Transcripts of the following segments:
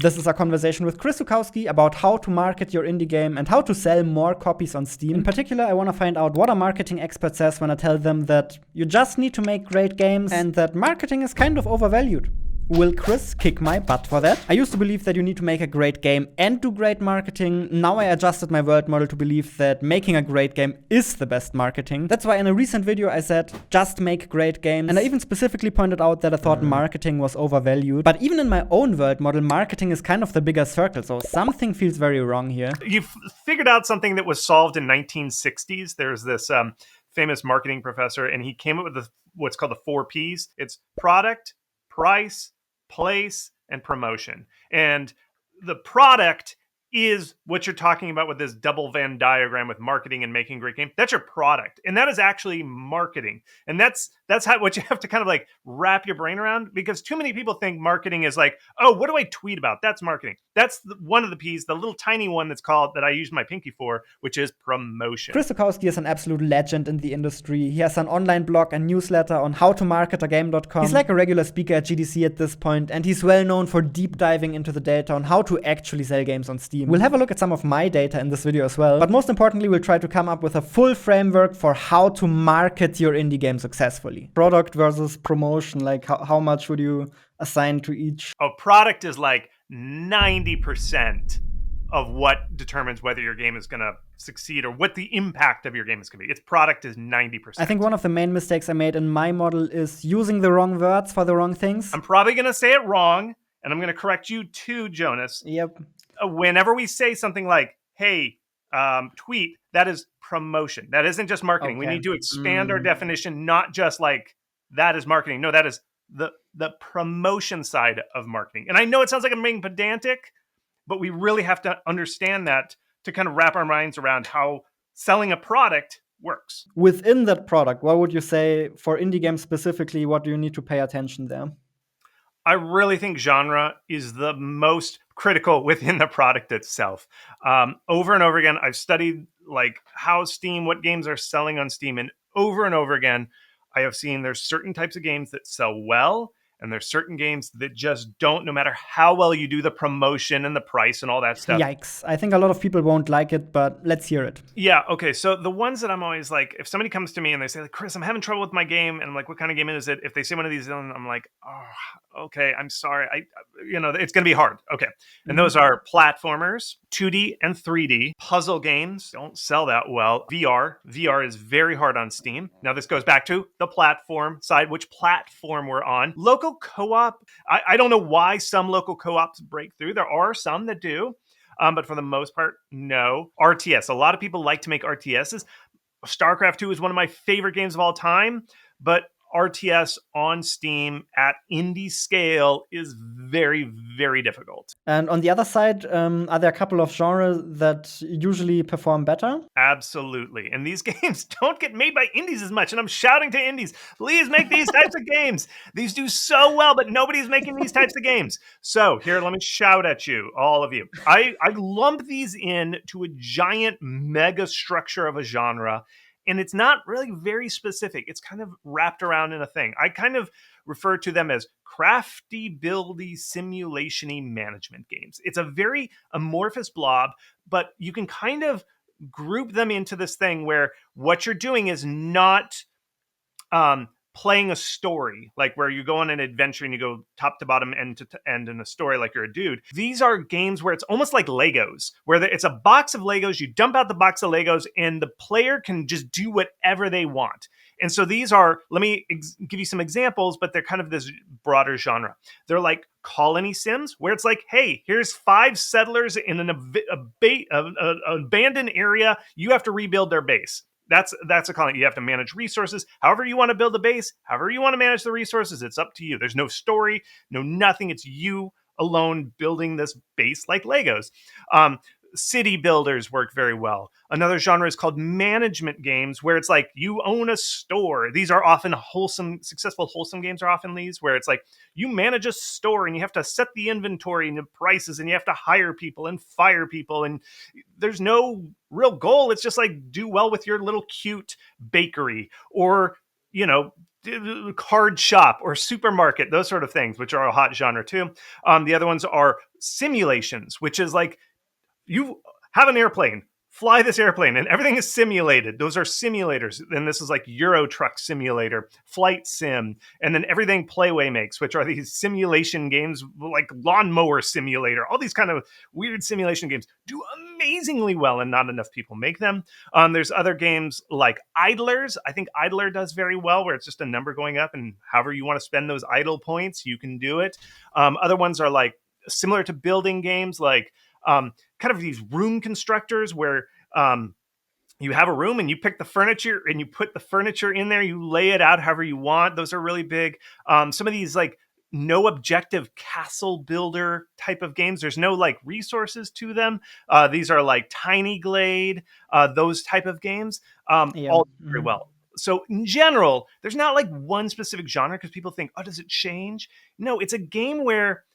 This is a conversation with Chris Zukowski about how to market your indie game and how to sell more copies on Steam. In particular, I want to find out what a marketing expert says when I tell them that you just need to make great games and that marketing is kind of overvalued. Will Chris kick my butt for that? I used to believe that you need to make a great game and do great marketing. Now I adjusted my world model to believe that making a great game is the best marketing. That's why in a recent video I said, just make great games. And I even specifically pointed out that I thought marketing was overvalued. But even in my own world model, marketing is kind of the bigger circle. So something feels very wrong here. You've figured out something that was solved in 1960s. There's this famous marketing professor, and he came up with what's called the 4 Ps. It's product, price, place, and promotion. And the product is what you're talking about with this double Venn diagram with marketing and making great game. That's your product. And that is actually marketing. And that's what you have to kind of like wrap your brain around, because too many people think marketing is like, oh, what do I tweet about? That's marketing. That's one of the P's, the little tiny one that I use my pinky for, which is promotion. Chris Zukowski is an absolute legend in the industry. He has an online blog and newsletter on howtomarketagame.com. He's like a regular speaker at GDC at this point, and he's well known for deep diving into the data on how to actually sell games on Steam. We'll have a look at some of my data in this video as well, but most importantly, we'll try to come up with a full framework for how to market your indie game successfully. Product versus promotion, like how much would you assign to each? Oh, product is like 90% of what determines whether your game is going to succeed or what the impact of your game is going to be. Its product is 90%. I think one of the main mistakes I made in my model is using the wrong words for the wrong things. I'm probably going to say it wrong, and I'm going to correct you too, Jonas. Yep. Whenever we say something like, hey, tweet, that is promotion. That isn't just marketing. Okay. We need to expand our definition, not just like that is marketing. No, that is the promotion side of marketing. And I know it sounds like I'm being pedantic, but we really have to understand that to kind of wrap our minds around how selling a product works. Within that product, what would you say for indie games specifically, what do you need to pay attention there? I really think genre is the most critical within the product itself. Over and over again, I've studied like how Steam, what games are selling on Steam, and over again, I have seen there's certain types of games that sell well, and there's certain games that just don't, no matter how well you do the promotion and the price and all that stuff. Yikes. I think a lot of people won't like it, but let's hear it. Yeah, okay. So the ones that I'm always like, if somebody comes to me and they say, like, Chris, I'm having trouble with my game, and I'm like, what kind of game is it? If they say one of these, I'm like, oh, okay, I'm sorry. It's going to be hard. Okay. And those are platformers, 2D and 3D. Puzzle games don't sell that well. VR is very hard on Steam. Now this goes back to the platform side, which platform we're on. Local co-op, I don't know why some local co-ops break through. There are some that do, but for the most part, no. RTS, a lot of people like to make RTSs. StarCraft 2 is one of my favorite games of all time, but RTS on Steam at indie scale is very, very difficult. And on the other side, are there a couple of genres that usually perform better? Absolutely. And these games don't get made by indies as much. And I'm shouting to indies, please make these types of games. These do so well, but nobody's making these types of games. So here, let me shout at you, all of you. I lump these in to a giant mega structure of a genre. And it's not really very specific. It's kind of wrapped around in a thing. I kind of refer to them as crafty, buildy, simulation-y management games. It's a very amorphous blob, but you can kind of group them into this thing where what you're doing is not playing a story, like where you go on an adventure and you go top to bottom, end to end in a story like you're a dude. These are games where it's almost like Legos, where it's a box of Legos, you dump out the box of Legos, and the player can just do whatever they want. And so these are, let me give you some examples, but they're kind of this broader genre. They're like colony sims, where it's like, hey, here's 5 settlers in an abandoned area. You have to rebuild their base. That's a colony. You have to manage resources. However you want to build a base, however you want to manage the resources, it's up to you. There's no story, no nothing. It's you alone building this base like Legos. City builders work very well. Another genre is called management games, where it's like you own a store. These are often successful wholesome games are often these, where it's like you manage a store and you have to set the inventory and the prices and you have to hire people and fire people. And there's no real goal. It's just like do well with your little cute bakery, or, card shop or supermarket, those sort of things, which are a hot genre too. The other ones are simulations, which is like you have an airplane, fly this airplane, and everything is simulated. Those are simulators. And this is like Euro Truck Simulator, Flight Sim, and then everything Playway makes, which are these simulation games like Lawnmower Simulator. All these kind of weird simulation games do amazingly well, and not enough people make them. There's other games like Idlers. I think Idler does very well, where it's just a number going up, and however you want to spend those idle points, you can do it. Other ones are like similar to building games, like kind of these room constructors where you have a room and you pick the furniture and you put the furniture in there, you lay it out however you want. Those are really big. Some of these like no objective castle builder type of games, there's no like resources to them. These are like Tiny Glade, those type of games, all very well. So in general, there's not like one specific genre, because people think, oh, does it change? No, it's a game where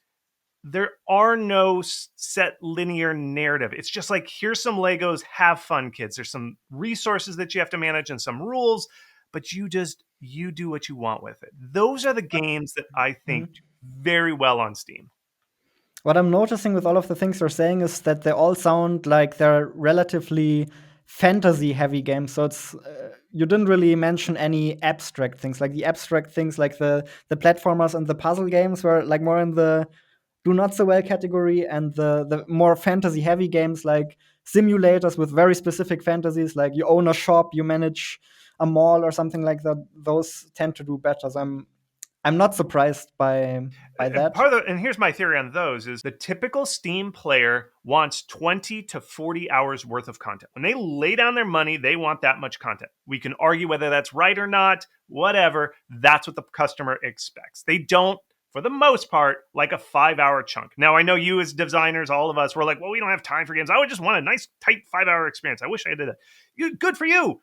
there are no set linear narrative. It's just like, here's some Legos, have fun, kids. There's some resources that you have to manage and some rules, but you do what you want with it. Those are the games that I think do very well on Steam. What I'm noticing with all of the things you're saying is that they all sound like they're relatively fantasy-heavy games. So it's you didn't really mention any abstract things. Like the abstract things, like the platformers and the puzzle games, were like more in the do not so well category, and the more fantasy heavy games like simulators with very specific fantasies, like you own a shop, you manage a mall or something like that, those tend to do better. So I'm not surprised by that. And here's my theory on those is the typical Steam player wants 20 to 40 hours worth of content. When they lay down their money, they want that much content. We can argue whether that's right or not, whatever. That's what the customer expects. They don't, for the most part, like a 5-hour chunk. Now, I know you as designers, all of us, we're like, well, we don't have time for games. I would just want a nice, tight 5-hour experience. I wish I did it. Good for you.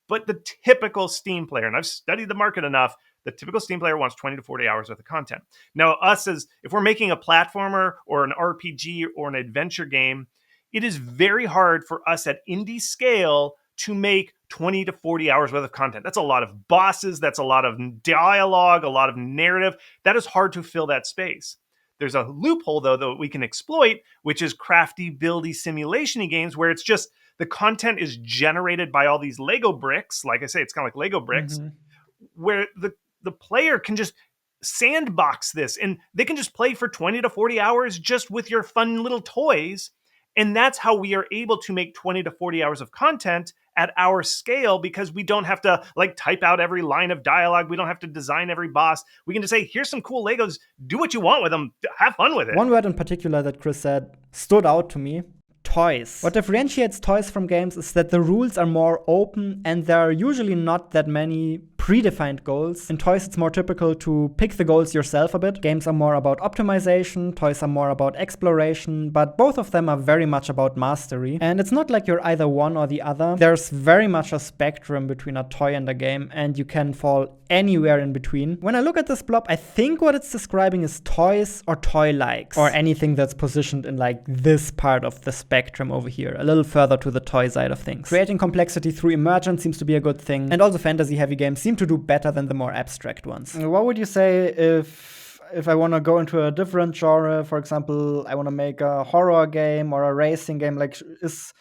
But the typical Steam player, and I've studied the market enough, the typical Steam player wants 20 to 40 hours worth of content. Now, if we're making a platformer or an RPG or an adventure game, it is very hard for us at indie scale to make 20 to 40 hours worth of content. That's a lot of bosses. That's a lot of dialogue, a lot of narrative. That is hard to fill that space. There's a loophole, though, that we can exploit, which is crafty, buildy, simulation-y games where it's just the content is generated by all these Lego bricks. Like I say, it's kind of like Lego bricks, where the player can just sandbox this and they can just play for 20 to 40 hours just with your fun little toys. And that's how we are able to make 20 to 40 hours of content at our scale, because we don't have to like type out every line of dialogue. We don't have to design every boss. We can just say, here's some cool Legos. Do what you want with them. Have fun with it. One word in particular that Chris said stood out to me. Toys. What differentiates toys from games is that the rules are more open and there are usually not that many predefined goals. In toys, it's more typical to pick the goals yourself a bit. Games are more about optimization, toys are more about exploration, but both of them are very much about mastery. And it's not like you're either one or the other. There's very much a spectrum between a toy and a game, and you can fall anywhere in between. When I look at this blob, I think what it's describing is toys or toy-likes, or anything that's positioned in like this part of the spectrum over here, a little further to the toy side of things. Creating complexity through emergence seems to be a good thing, and also fantasy-heavy games seem to do better than the more abstract ones. What would you say if I want to go into a different genre? For example, I want to make a horror game or a racing game. Like, is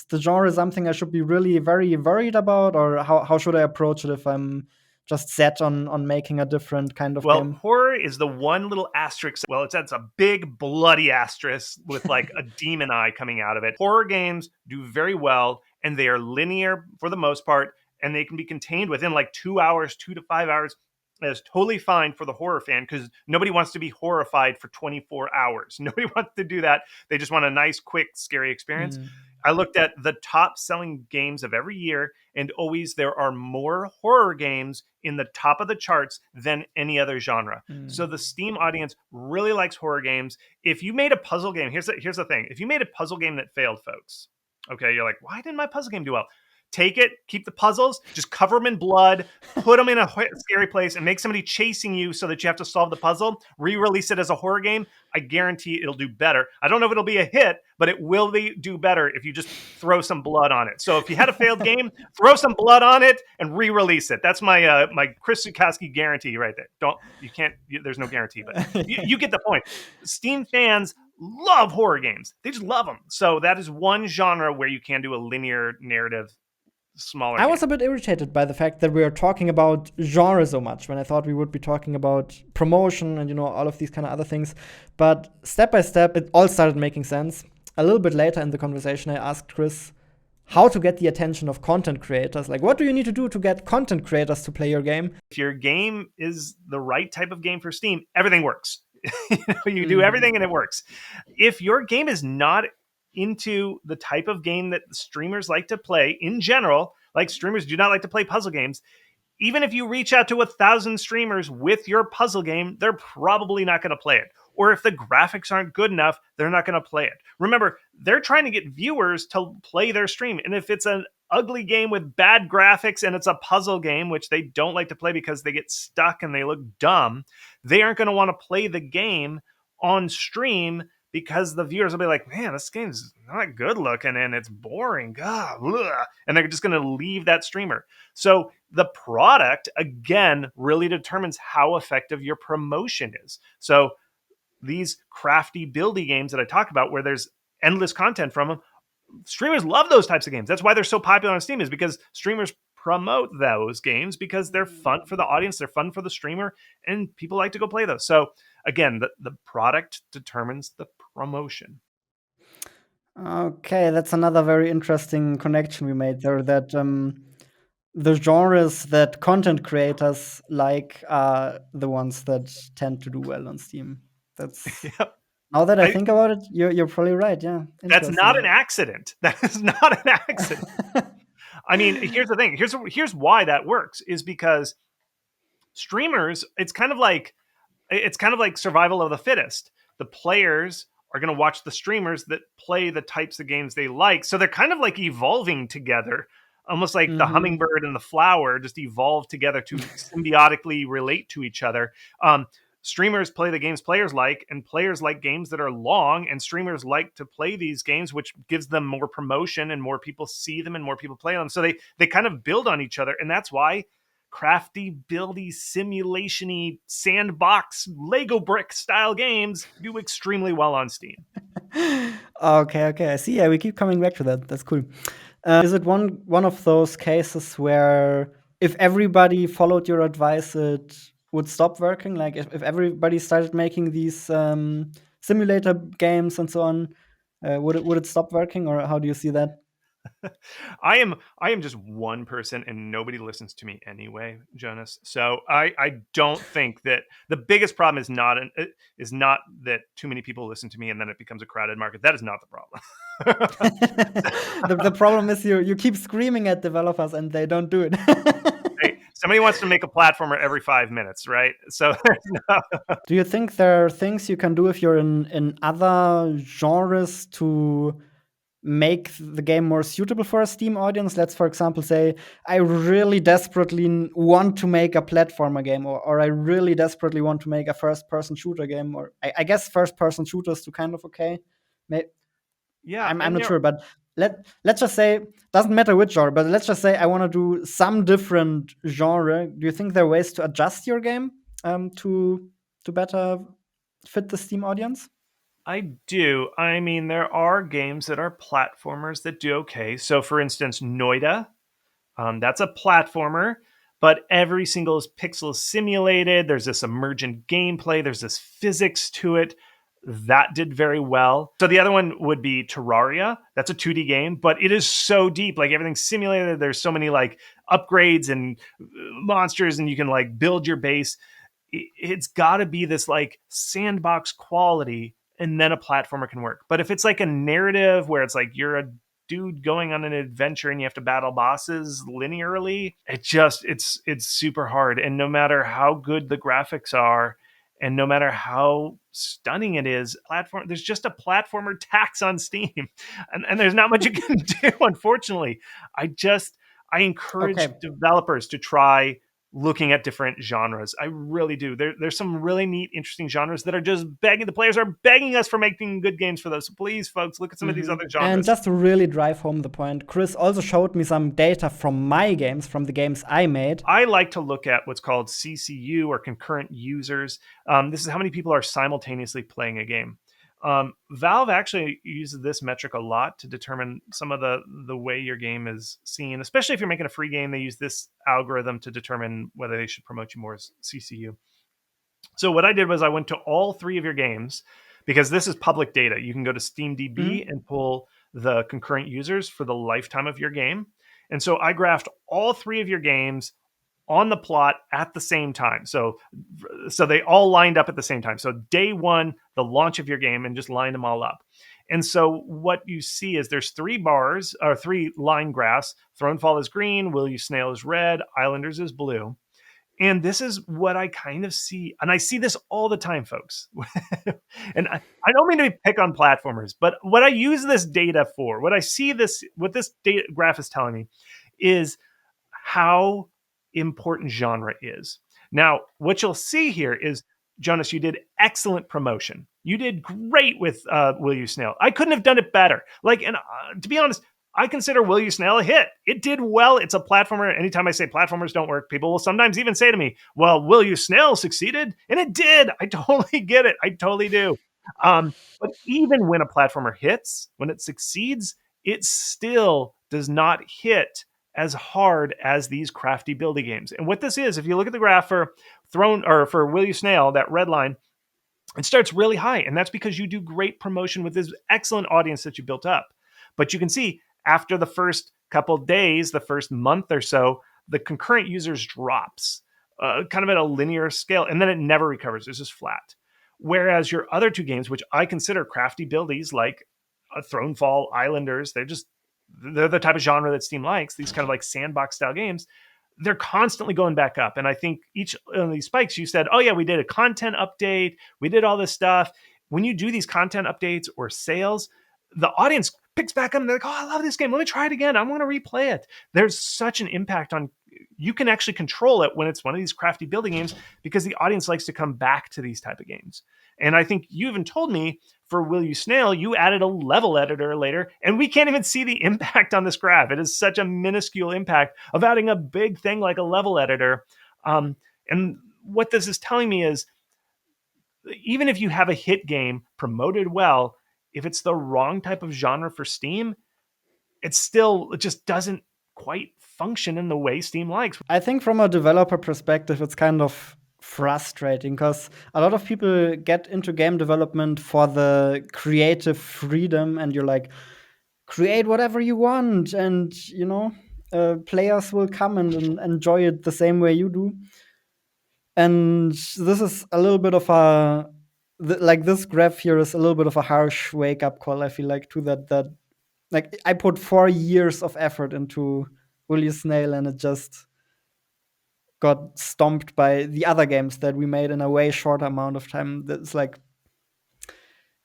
the genre something I should be really very worried about, or how should I approach it if I'm just set on making a different kind of game? Well, horror is the one little asterisk. Well, it's a big bloody asterisk with like a demon eye coming out of it. Horror games do very well, and they are linear for the most part, and they can be contained within like 2 hours, 2 to 5 hours. That is totally fine for the horror fan, because nobody wants to be horrified for 24 hours. Nobody wants to do that. They just want a nice, quick, scary experience. I looked at the top selling games of every year, and always there are more horror games in the top of the charts than any other genre. So the Steam audience really likes horror games. If you made a puzzle game, here's the thing. If you made a puzzle game that failed, folks, okay, you're like, why didn't my puzzle game do well? Take it, keep the puzzles, just cover them in blood, put them in a scary place, and make somebody chasing you so that you have to solve the puzzle. Re-release it as a horror game. I guarantee it'll do better. I don't know if it'll be a hit, but it will do better if you just throw some blood on it. So if you had a failed game, throw some blood on it and re-release it. That's my my Chris Zukowski guarantee right there. There's no guarantee, but you get the point. Steam fans love horror games. They just love them. So that is one genre where you can do a linear narrative smaller. I was a bit irritated by the fact that we are talking about genre so much when I thought we would be talking about promotion and, all of these kind of other things. But step by step, it all started making sense. A little bit later in the conversation, I asked Chris how to get the attention of content creators. Like, what do you need to do to get content creators to play your game? If your game is the right type of game for Steam, everything works. You do everything and it works. If your game is not into the type of game that streamers like to play in general, like streamers do not like to play puzzle games, even if you reach out to 1,000 streamers with your puzzle game, they're probably not going to play it. Or if the graphics aren't good enough, they're not going to play it. Remember, they're trying to get viewers to play their stream. And if it's an ugly game with bad graphics and it's a puzzle game, which they don't like to play because they get stuck and they look dumb, they aren't going to want to play the game on stream because the viewers will be like, man, this game's not good looking and it's boring. God, ugh. And they're just going to leave that streamer. So the product, again, really determines how effective your promotion is. So these crafty, buildy games that I talk about where there's endless content from them, streamers love those types of games. That's why they're so popular on Steam, is because streamers promote those games because they're fun for the audience, they're fun for the streamer, and people like to go play those. So again, the product determines the promotion. Okay, that's another very interesting connection we made there, that the genres that content creators like are the ones that tend to do well on Steam. That's Yep. Now that I think about it, you're probably right. Yeah, That's not an accident. That is not an accident. I mean, here's the thing. Here's why that works, is because streamers, it's kind of like survival of the fittest. The players are going to watch the streamers that play the types of games they like. So they're kind of like evolving together, almost like the hummingbird and the flower just evolve together to symbiotically relate to each other. Streamers play the games players like, and players like games that are long, and streamers like to play these games, which gives them more promotion and more people see them and more people play them. So they kind of build on each other. And that's why crafty, buildy, simulation-y, sandbox, Lego brick style games do extremely well on Steam. Okay. I see. Yeah, we keep coming back to that. That's cool. Is it one of those cases where if everybody followed your advice, it would stop working? Like if everybody started making these simulator games and so on, would it stop working, or how do you see that? I am just one person and nobody listens to me anyway, Jonas. So I don't think that the biggest problem is not that too many people listen to me and then it becomes a crowded market. That is not the problem. The problem is you keep screaming at developers and they don't do it. Hey, somebody wants to make a platformer every 5 minutes, right? So do you think there are things you can do if you're in other genres to make the game more suitable for a Steam audience? Let's, for example, say I really desperately want to make a platformer game, or I really desperately want to make a first-person shooter game, or I guess first-person shooters do kind of okay. Yeah, I'm not sure, but let's just say, doesn't matter which genre, but let's just say I want to do some different genre. Do you think there are ways to adjust your game to better fit the Steam audience? I do. I mean, there are games that are platformers that do okay. So, for instance, Noida, that's a platformer, but every single pixel is simulated. There's this emergent gameplay. There's this physics to it. That did very well. So the other one would be Terraria. That's a 2D game, but it is so deep. Like everything's simulated. There's so many like upgrades and monsters, and you can like build your base. It's got to be this like sandbox quality, and then a platformer can work. But if it's like a narrative where it's like you're a dude going on an adventure and you have to battle bosses linearly, it's super hard. And no matter how good the graphics are, and no matter how stunning it is, there's just a platformer tax on Steam, and there's not much you can do, unfortunately. I encourage developers to try looking at different genres. I really do. There's some really neat, interesting genres that are just begging, the players are begging us for making good games for those. So please, folks, look at some of these other genres. And just to really drive home the point, Chris also showed me some data from my games, from the games I made. I like to look at what's called CCU, or concurrent users. This is how many people are simultaneously playing a game. Valve actually uses this metric a lot to determine some of the way your game is seen, especially if you're making a free game. They use this algorithm to determine whether they should promote you more as CCU. So what I did was I went to all 3 of your games, because this is public data. You can go to SteamDB and pull the concurrent users for the lifetime of your game. And so I graphed all 3 of your games on the plot at the same time. So they all lined up at the same time. So day 1, the launch of your game, and just lined them all up. And so what you see is there's 3 bars, or 3 line graphs. Thronefall is green, Will You Snail is red, Islanders is blue. And this is what I kind of see. And I see this all the time, folks. And I don't mean to pick on platformers, but what I use this data for, what this data graph is telling me, is how important genre is. Now, what you'll see here is, Jonas, you did excellent promotion. You did great with Will You Snail. I couldn't have done it better. To be honest, I consider Will You Snail a hit. It did well. It's a platformer. Anytime I say platformers don't work, people will sometimes even say to me, well, Will You Snail succeeded? And it did. I totally get it. I totally do. But even when a platformer hits, when it succeeds, it still does not hit as hard as these crafty building games. And what this is, if you look at the graph for for Will You Snail, that red line, it starts really high. And that's because you do great promotion with this excellent audience that you built up. But you can see after the first couple days, the first month or so, the concurrent users drops kind of at a linear scale, and then it never recovers. It's just flat. Whereas your other 2 games, which I consider crafty buildies, like Thronefall, Islanders, they're the type of genre that Steam likes, these kind of like sandbox style games, they're constantly going back up. And I think each of these spikes, you said, oh yeah, we did a content update, we did all this stuff. When you do these content updates or sales, the audience picks back up and they're like, oh, I love this game. Let me try it again. I want to replay it. There's such an impact on, you can actually control it when it's one of these crafty building games, because the audience likes to come back to these type of games. And I think you even told me for Will You Snail, you added a level editor later, and we can't even see the impact on this graph. It is such a minuscule impact of adding a big thing like a level editor. And what this is telling me is, even if you have a hit game promoted well, if it's the wrong type of genre for Steam, it just doesn't quite function in the way Steam likes. I think from a developer perspective, it's kind of frustrating, because a lot of people get into game development for the creative freedom, and you're like, create whatever you want, and players will come and enjoy it the same way you do. And this is a little bit of this graph here is a little bit of a harsh wake-up call, I feel like, to that like, I put 4 years of effort into Will You Snail, and it just got stomped by the other games that we made in a way shorter amount of time. That's like,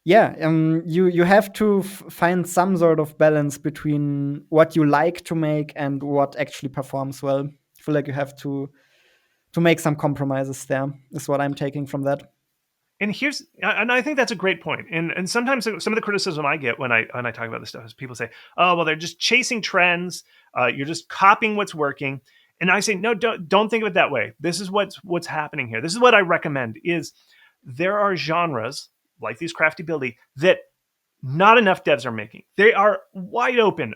you have to find some sort of balance between what you like to make and what actually performs well. I feel like you have to make some compromises there, is what I'm taking from that. And I think that's a great point. And sometimes some of the criticism I get when I talk about this stuff is people say, oh, well, they're just chasing trends. You're just copying what's working. And I say, no, don't think of it that way. This is what's happening here. This is what I recommend, is there are genres like these crafty buildy that not enough devs are making. They are wide open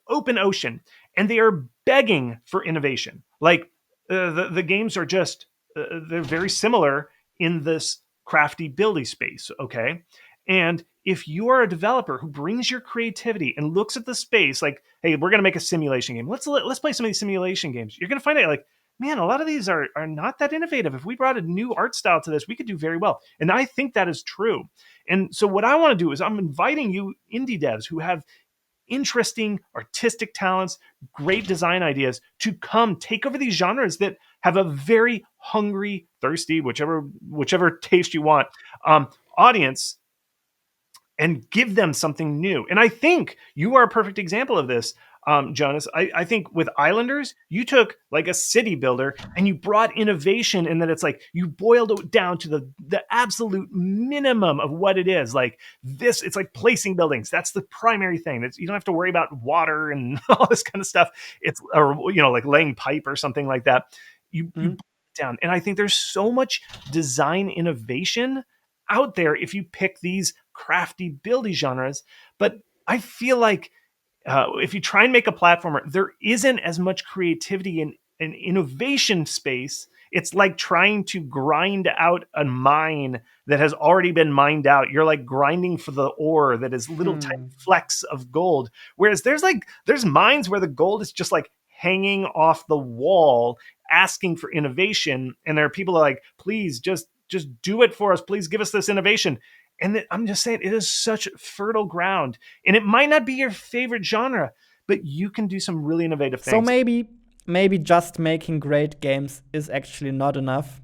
ocean, and they are begging for innovation. Like the games are just, they're very similar in this crafty buildy space, okay? And if you are a developer who brings your creativity and looks at the space like, hey, we're going to make a simulation game. Let's play some of these simulation games. You're going to find out, like, man, a lot of these are not that innovative. If we brought a new art style to this, we could do very well. And I think that is true. And so what I want to do is I'm inviting you indie devs who have interesting artistic talents, great design ideas, to come take over these genres that have a very hungry, thirsty, whichever taste you want, audience and give them something new. And I think you are a perfect example of this, Jonas. I think with Islanders, you took like a city builder and you brought innovation in that it's like you boiled it down to the absolute minimum of what it is. Like this, it's like placing buildings. That's the primary thing. You don't have to worry about water and all this kind of stuff. It's, or, like laying pipe or something like that. You boil it down. And I think there's so much design innovation out there if you pick these crafty buildy genres. But I feel like if you try and make a platformer, there isn't as much creativity and innovation space. It's like trying to grind out a mine that has already been mined out. You're like grinding for the ore that is little tiny flecks of gold. Whereas there's mines where the gold is just like hanging off the wall, asking for innovation. And there are people like, please just do it for us. Please give us this innovation. And I'm just saying, it is such fertile ground. And it might not be your favorite genre, but you can do some really innovative things. So maybe just making great games is actually not enough.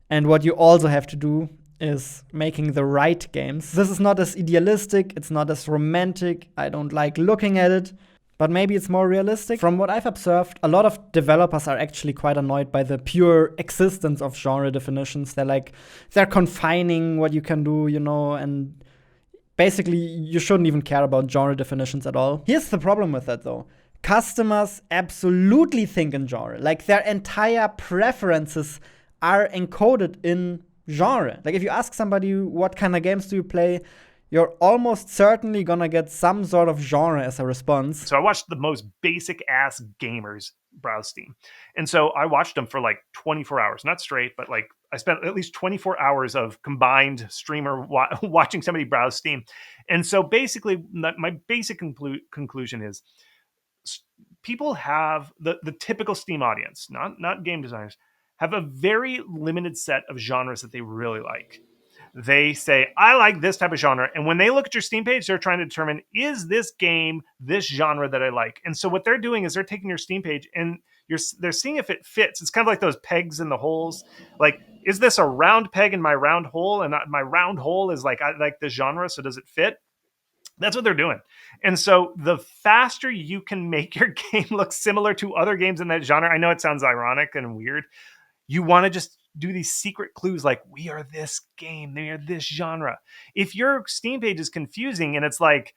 And what you also have to do is making the right games. This is not as idealistic, it's not as romantic. I don't like looking at it. But maybe it's more realistic. From what I've observed, a lot of developers are actually quite annoyed by the pure existence of genre definitions. They're confining what you can do, and basically you shouldn't even care about genre definitions at all. Here's the problem with that though. Customers absolutely think in genre. Like their entire preferences are encoded in genre. Like if you ask somebody what kind of games do you play, you're almost certainly gonna get some sort of genre as a response. So I watched the most basic ass gamers browse Steam. And so I watched them for like 24 hours, not straight, but like I spent at least 24 hours of combined streamer watching somebody browse Steam. And so basically my basic conclusion is people have the typical Steam audience, not game designers, have a very limited set of genres that they really like. They say, I like this type of genre. And when they look at your Steam page, they're trying to determine, is this game this genre that I like? And so what they're doing is they're taking your Steam page and they're seeing if it fits. It's kind of like those pegs in the holes. Like, is this a round peg in my round hole? And my round hole is like, I like this genre, so does it fit? That's what they're doing. And so the faster you can make your game look similar to other games in that genre, I know it sounds ironic and weird. You want to just do these secret clues like, we are this game, they are this genre. If your Steam page is confusing and it's like,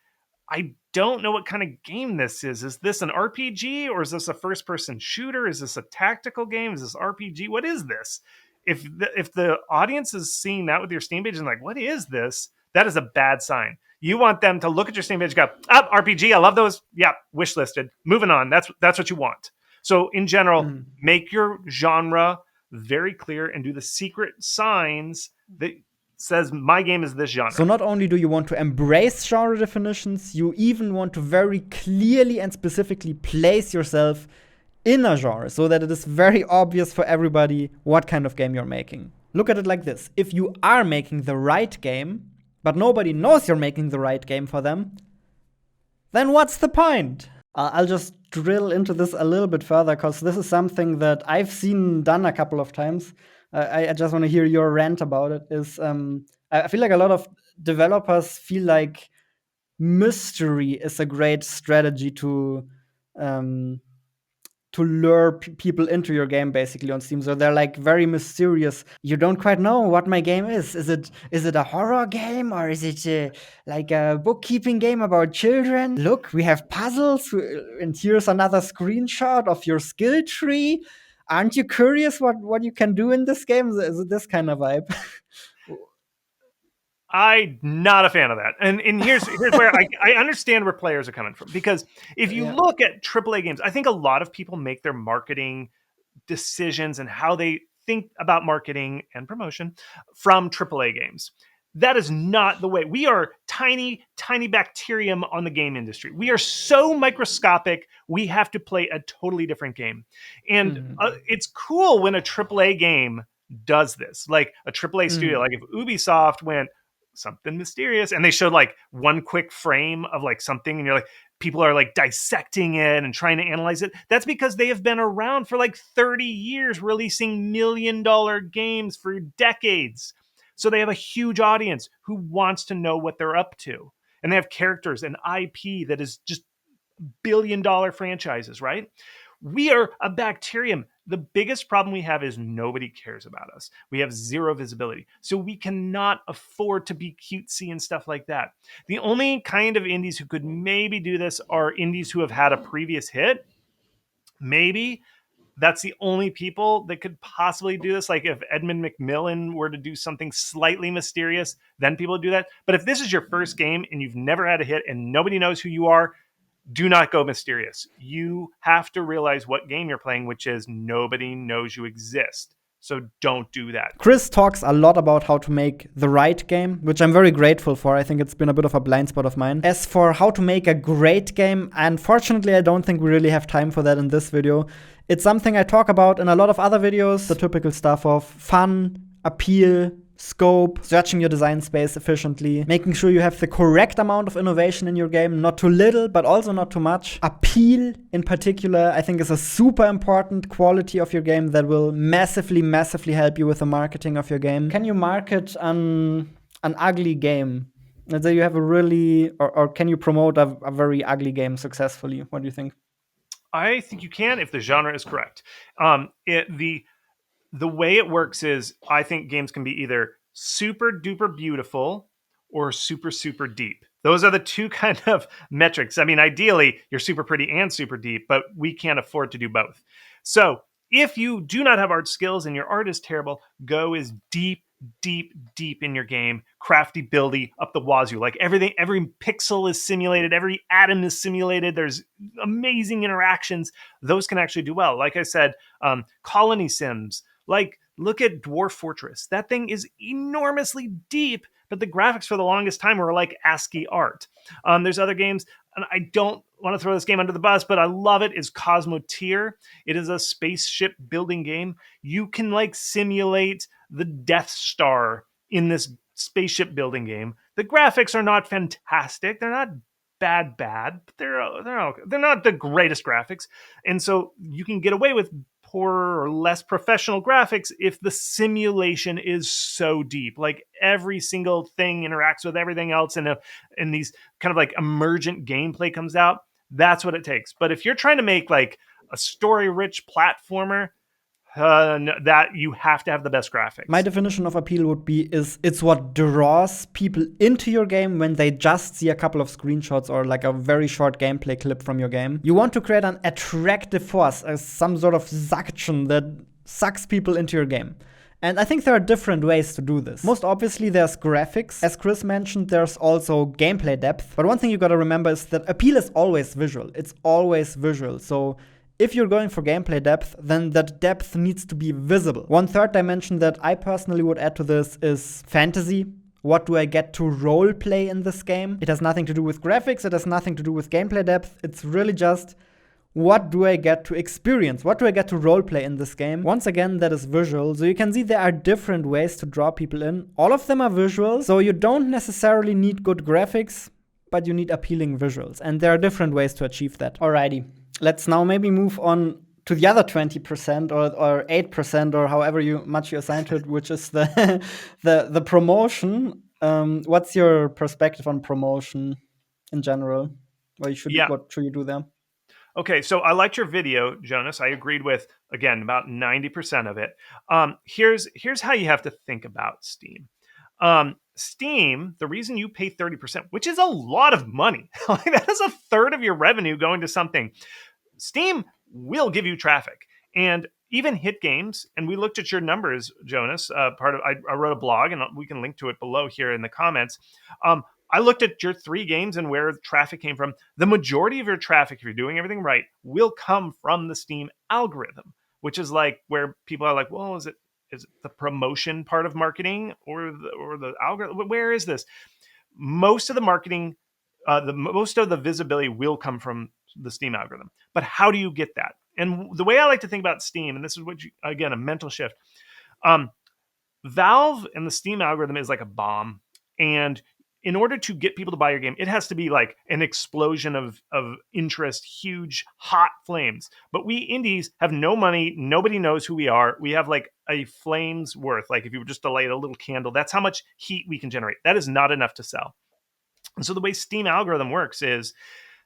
I don't know what kind of game this is. Is this an RPG or is this a first-person shooter? Is this a tactical game? Is this RPG? What is this? If the audience is seeing that with your Steam page and like, what is this? That is a bad sign. You want them to look at your Steam page and go, RPG, I love those. Yeah, wish listed. Moving on. That's what you want. So in general, make your genre very clear and do the secret signs that says my game is this genre. So not only do you want to embrace genre definitions, you even want to very clearly and specifically place yourself in a genre so that it is very obvious for everybody what kind of game you're making. Look at it like this. If you are making the right game, but nobody knows you're making the right game for them, then what's the point? I'll just drill into this a little bit further because this is something that I've seen done a couple of times. I just want to hear your rant about it. I feel like a lot of developers feel like mystery is a great strategy to lure people into your game, basically, on Steam. So they're like very mysterious. You don't quite know what my game is. Is it a horror game or is it like a bookkeeping game about children? Look, we have puzzles, and here's another screenshot of your skill tree. Aren't you curious what you can do in this game? Is it this kind of vibe? I'm not a fan of that. And here's where I understand where players are coming from. Because if you look at AAA games, I think a lot of people make their marketing decisions and how they think about marketing and promotion from AAA games. That is not the way. We are tiny, tiny bacterium on the game industry. We are so microscopic, we have to play a totally different game. And it's cool when a AAA game does this. Like a AAA studio, like if Ubisoft went, something mysterious, and they showed like one quick frame of like something, and you're like, people are like dissecting it and trying to analyze it. That's because they have been around for like 30 years, releasing $1 million games for decades. So they have a huge audience who wants to know what they're up to. And they have characters and IP that is just billion-dollar franchises, right? We are a bacterium. The biggest problem we have is nobody cares about us. We have zero visibility. So we cannot afford to be cutesy and stuff like that. The only kind of indies who could maybe do this are indies who have had a previous hit. Maybe that's the only people that could possibly do this. Like if Edmund McMillan were to do something slightly mysterious, then people would do that. But if this is your first game and you've never had a hit and nobody knows who you are, do not go mysterious. You have to realize what game you're playing, which is nobody knows you exist. So don't do that. Chris talks a lot about how to make the right game, which I'm very grateful for. I think it's been a bit of a blind spot of mine. As for how to make a great game, unfortunately, I don't think we really have time for that in this video. It's something I talk about in a lot of other videos, the typical stuff of fun, appeal, scope, searching your design space efficiently, making sure you have the correct amount of innovation in your game, not too little, but also not too much. Appeal, in particular, I think is a super important quality of your game that will massively, massively help you with the marketing of your game. Can you market an ugly game? Let's say you have a really, or can you promote a very ugly game successfully? What do you think? I think you can if the genre is correct. The way it works is I think games can be either super duper beautiful or super, super deep. Those are the two kind of metrics. I mean, ideally, you're super pretty and super deep, but we can't afford to do both. So if you do not have art skills and your art is terrible, go as deep, deep, deep in your game, crafty, buildy, up the wazoo. Like everything, every pixel is simulated, every atom is simulated. There's amazing interactions. Those can actually do well. Like I said, colony sims. Like, look at Dwarf Fortress. That thing is enormously deep, but the graphics for the longest time were like ASCII art. There's other games, and I don't want to throw this game under the bus, but I love it, is Cosmoteer. It is a spaceship building game. You can like simulate the Death Star in this spaceship building game. The graphics are not fantastic. They're not bad, but they're not the greatest graphics. And so you can get away with poorer or less professional graphics if the simulation is so deep. Like every single thing interacts with everything else, and these kind of like emergent gameplay comes out. That's what it takes. But if you're trying to make like a story-rich platformer, that you have to have the best graphics. My definition of appeal would be it's what draws people into your game when they just see a couple of screenshots or like a very short gameplay clip from your game. You want to create an attractive force, some sort of suction that sucks people into your game. And I think there are different ways to do this. Most obviously, there's graphics. As Chris mentioned, there's also gameplay depth. But one thing you gotta remember is that appeal is always visual. It's always visual. So if you're going for gameplay depth, then that depth needs to be visible. One third dimension that I personally would add to this is fantasy. What do I get to role play in this game? It has nothing to do with graphics. It has nothing to do with gameplay depth. It's really just, what do I get to experience? What do I get to role play in this game? Once again, that is visual. So you can see there are different ways to draw people in. All of them are visual. So you don't necessarily need good graphics, but you need appealing visuals. And there are different ways to achieve that. Alrighty. Let's now maybe move on to the other 20% or 8% or however much you assign to it, which is the promotion. What's your perspective on promotion in general? What should you do there? Okay, so I liked your video, Jonas. I agreed with, again, about 90% of it. Here's how you have to think about Steam. Steam, the reason you pay 30%, which is a lot of money, like that is a third of your revenue going to something. Steam will give you traffic, and even hit games. And we looked at your numbers, Jonas. I wrote a blog, and we can link to it below here in the comments. I looked at your 3 games and where the traffic came from. The majority of your traffic, if you're doing everything right, will come from the Steam algorithm, which is like where people are like, well, is it the promotion part of marketing or the algorithm? Where is this? Most of the marketing, most of the visibility will come from the Steam algorithm. But how do you get that? And the way I like to think about Steam, and this is again, a mental shift. Valve and the Steam algorithm is like a bomb. And in order to get people to buy your game, it has to be like an explosion of interest, huge, hot flames. But we indies have no money. Nobody knows who we are. We have like a flame's worth. Like if you were just to light a little candle, that's how much heat we can generate. That is not enough to sell. And so the way Steam algorithm works is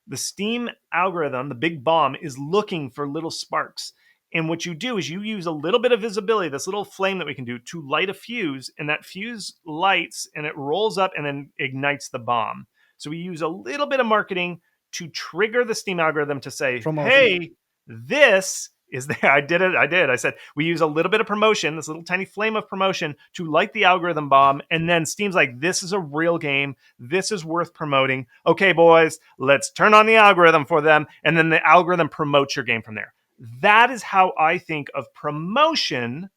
the Steam algorithm, the big bomb, is looking for little sparks. And what you do is you use a little bit of visibility, this little flame that we can do, to light a fuse, and that fuse lights and it rolls up and then ignites the bomb. So we use a little bit of marketing to trigger the Steam algorithm to say, Promotion. hey, this is there. I did it. I said, we use a little bit of promotion, this little tiny flame of promotion, to light the algorithm bomb. And then Steam's like, this is a real game. This is worth promoting. Okay, boys, let's turn on the algorithm for them. And then the algorithm promotes your game from there. That is how I think of promotion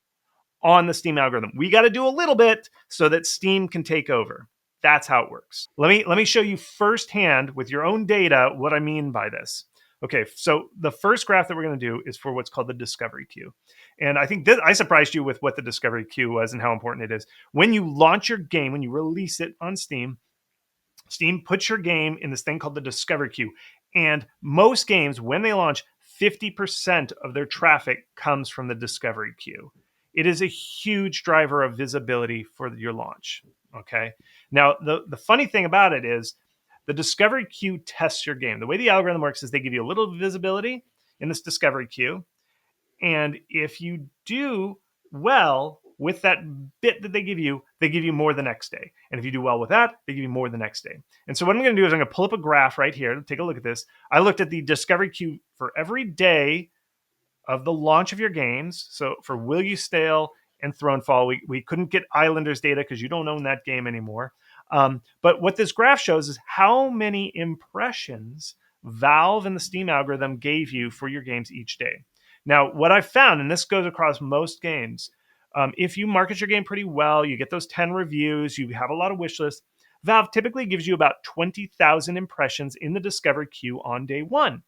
on the Steam algorithm. We got to do a little bit so that Steam can take over. That's how it works. Let me show you firsthand with your own data what I mean by this. Okay, so the first graph that we're going to do is for what's called the discovery queue. And I think I surprised you with what the discovery queue was and how important it is. When you launch your game, when you release it on Steam, Steam puts your game in this thing called the discovery queue. And most games, when they launch, 50% of their traffic comes from the discovery queue. It is a huge driver of visibility for your launch. Okay. Now, the funny thing about it is the discovery queue tests your game. The way the algorithm works is they give you a little visibility in this discovery queue. And if you do well with that bit that they give you more the next day. And if you do well with that, they give you more the next day. And so what I'm going to do is I'm going to pull up a graph right here. Take a look at this. I looked at the discovery queue for every day of the launch of your games. So for Will You Stale and Thronefall, we couldn't get Islanders data because you don't own that game anymore. But what this graph shows is how many impressions Valve and the Steam algorithm gave you for your games each day. Now, what I've found, and this goes across most games, if you market your game pretty well, you get those 10 reviews, you have a lot of wish lists, Valve typically gives you about 20,000 impressions in the discovery queue on day one.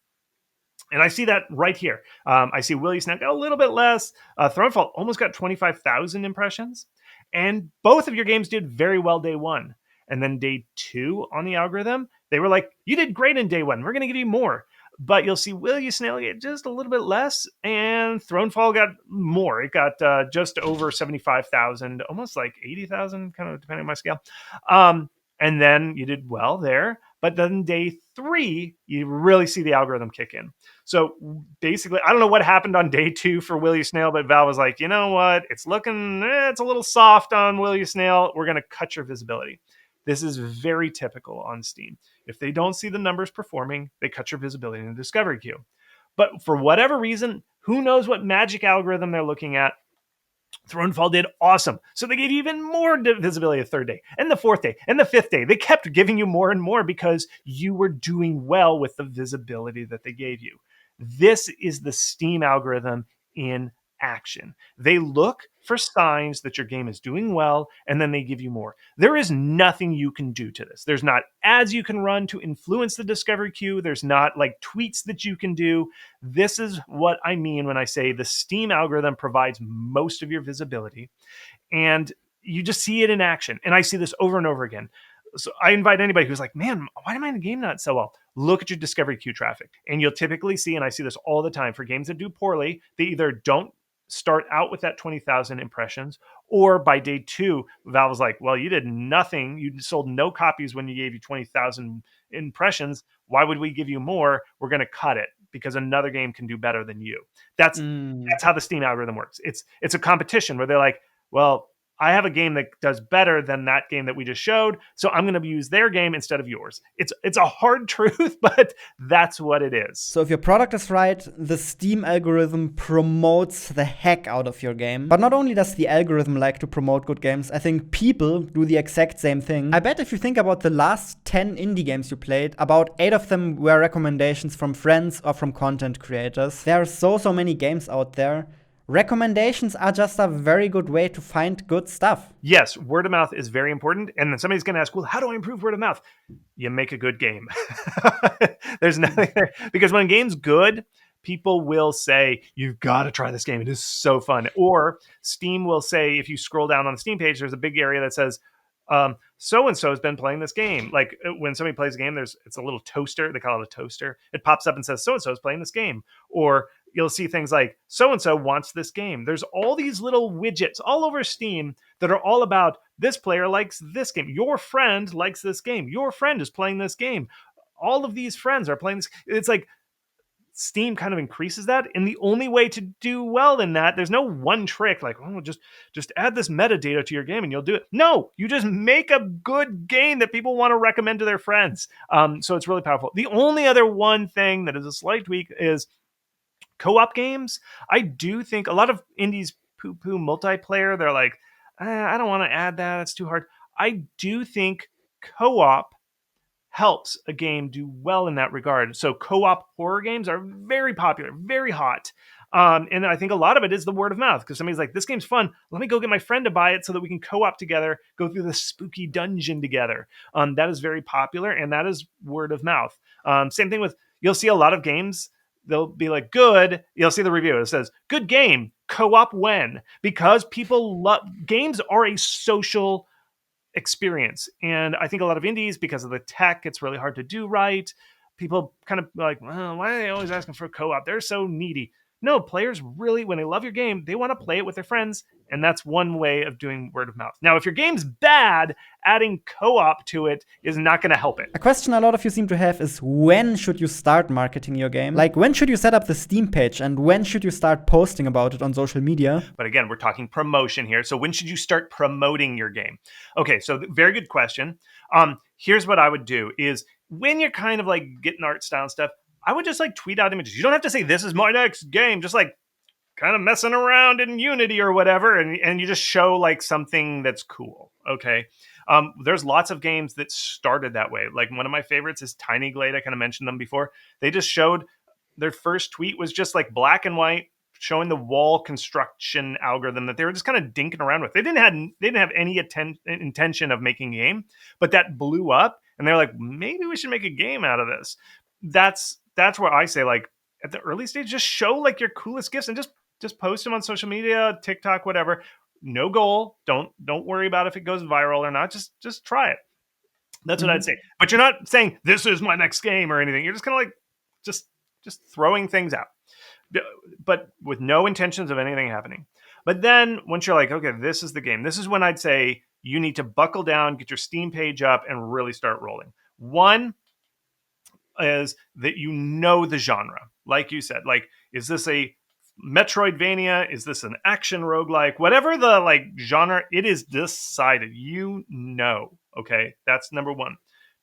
And I see that right here. I see Will You Stale got a little bit less. Thronefall almost got 25,000 impressions. And both of your games did very well day one. And then day two on the algorithm, they were like, you did great in day one. We're going to give you more. But you'll see Will You Stale get just a little bit less, and Thronefall got more. It got just over 75,000, almost like 80,000, kind of depending on my scale. And then you did well there. But then day three, you really see the algorithm kick in. So basically, I don't know what happened on day two for Will You Stale, but Valve was like, you know what? It's looking, it's a little soft on Will You Stale. We're going to cut your visibility. This is very typical on Steam. If they don't see the numbers performing, they cut your visibility in the discovery queue. But for whatever reason, who knows what magic algorithm they're looking at? Thronefall did awesome. So they gave you even more visibility the third day and the fourth day and the fifth day. They kept giving you more and more because you were doing well with the visibility that they gave you. This is the Steam algorithm in action. They look for signs that your game is doing well, and then they give you more. There is nothing you can do to this. There's not ads you can run to influence the discovery queue. There's not like tweets that you can do. This is what I mean when I say the Steam algorithm provides most of your visibility, and you just see it in action. And I see this over and over again. So I invite anybody who's like, man, why am I in the game not so well? Look at your discovery queue traffic. And you'll typically see, and I see this all the time, for games that do poorly, they either don't start out with that 20,000 impressions, or by day two, Valve was like, well, you did nothing. You sold no copies when you gave you 20,000 impressions. Why would we give you more? We're going to cut it because another game can do better than you. That's how the Steam algorithm works. It's a competition where they're like, well, I have a game that does better than that game that we just showed, so I'm going to use their game instead of yours. It's a hard truth, but that's what it is. So if your product is right, the Steam algorithm promotes the heck out of your game. But not only does the algorithm like to promote good games, I think people do the exact same thing. I bet if you think about the last 10 indie games you played, about 8 of them were recommendations from friends or from content creators. There are so many games out there. Recommendations are just a very good way to find good stuff. Yes, word of mouth is very important. And then somebody's going to ask, well, how do I improve word of mouth? You make a good game. There's nothing there. Because when a game's good, people will say, you've got to try this game. It is so fun. Or Steam will say, if you scroll down on the Steam page, there's a big area that says, so-and-so has been playing this game. Like when somebody plays a game, it's a little toaster. They call it a toaster. It pops up and says, so-and-so is playing this game. Or you'll see things like so-and-so wants this game. There's all these little widgets all over Steam that are all about this player likes this game. Your friend likes this game. Your friend is playing this game. All of these friends are playing this. It's like Steam kind of increases that. And the only way to do well in that, there's no one trick like, oh, just add this metadata to your game and you'll do it. No, you just make a good game that people want to recommend to their friends. So it's really powerful. The only other one thing that is a slight tweak is co-op games. I do think a lot of indies poo-poo multiplayer. They're like, I don't want to add that. It's too hard. I do think co-op helps a game do well in that regard. So co-op horror games are very popular, very hot. And I think a lot of it is the word of mouth because somebody's like, this game's fun. Let me go get my friend to buy it so that we can co-op together, go through the spooky dungeon together. That is very popular and that is word of mouth. Same thing with, you'll see a lot of games, they'll be like, good. You'll see the review. It says, good game, co-op when? Because people love, games are a social experience. And I think a lot of indies, because of the tech, it's really hard to do right. People kind of like, well, why are they always asking for a co-op? They're so needy. No, players really, when they love your game, they want to play it with their friends. And that's one way of doing word of mouth. Now, if your game's bad, adding co-op to it is not going to help it. A question a lot of you seem to have is, when should you start marketing your game? Like, when should you set up the Steam page and when should you start posting about it on social media? But again, we're talking promotion here. So when should you start promoting your game? Okay, so very good question. Here's what I would do is when you're kind of like getting art style and stuff, I would just like tweet out images. You don't have to say, this is my next game. Just like kind of messing around in Unity or whatever. And you just show like something that's cool. Okay. There's lots of games that started that way. Like one of my favorites is Tiny Glade. I kind of mentioned them before. They just showed, their first tweet was just like black and white, showing the wall construction algorithm that they were just kind of dinking around with. They didn't have any intention of making a game, but that blew up and they're like, maybe we should make a game out of this. That's where I say, like, at the early stage, just show like your coolest gifts and just post them on social media, TikTok, whatever. No goal. Don't worry about if it goes viral or not. Just try it. That's what I'd say. But you're not saying this is my next game or anything. You're just kind of like just throwing things out, but with no intentions of anything happening. But then once you're like, okay, this is the game. This is when I'd say you need to buckle down, get your Steam page up, and really start rolling. One is that you know the genre. Like you said, like, is this a Metroidvania? Is this an action roguelike? Whatever the like genre, it is decided. You know, okay? That's number one.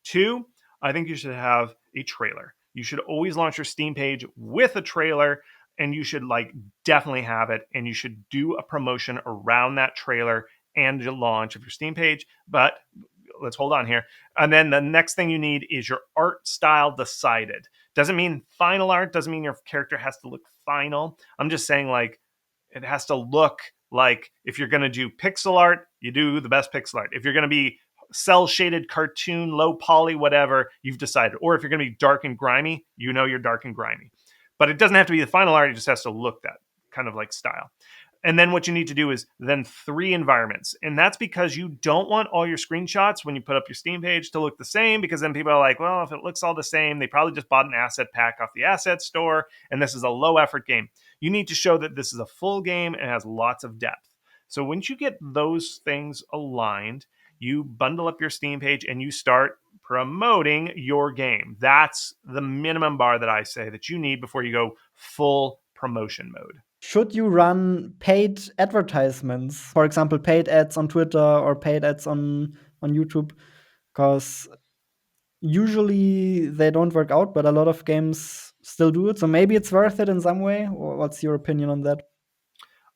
Two, I think you should have a trailer. You should always launch your Steam page with a trailer, and you should like definitely have it, and you should do a promotion around that trailer and the launch of your Steam page. But let's hold on here. And then the next thing you need is your art style decided. Doesn't mean final art, doesn't mean your character has to look final. I'm just saying like it has to look like, if you're going to do pixel art, you do the best pixel art. If you're going to be cell shaded cartoon, low poly, whatever, you've decided. Or if you're going to be dark and grimy, you know you're dark and grimy. But it doesn't have to be the final art, it just has to look that kind of like style. And then what you need to do is then 3 environments. And that's because you don't want all your screenshots when you put up your Steam page to look the same, because then people are like, well, if it looks all the same, they probably just bought an asset pack off the asset store, and this is a low effort game. You need to show that this is a full game and has lots of depth. So once you get those things aligned, you bundle up your Steam page and you start promoting your game. That's the minimum bar that I say that you need before you go full promotion mode. Should you run paid advertisements? For example, paid ads on Twitter or paid ads on YouTube? Because usually they don't work out, but a lot of games still do it. So maybe it's worth it in some way. Or what's your opinion on that?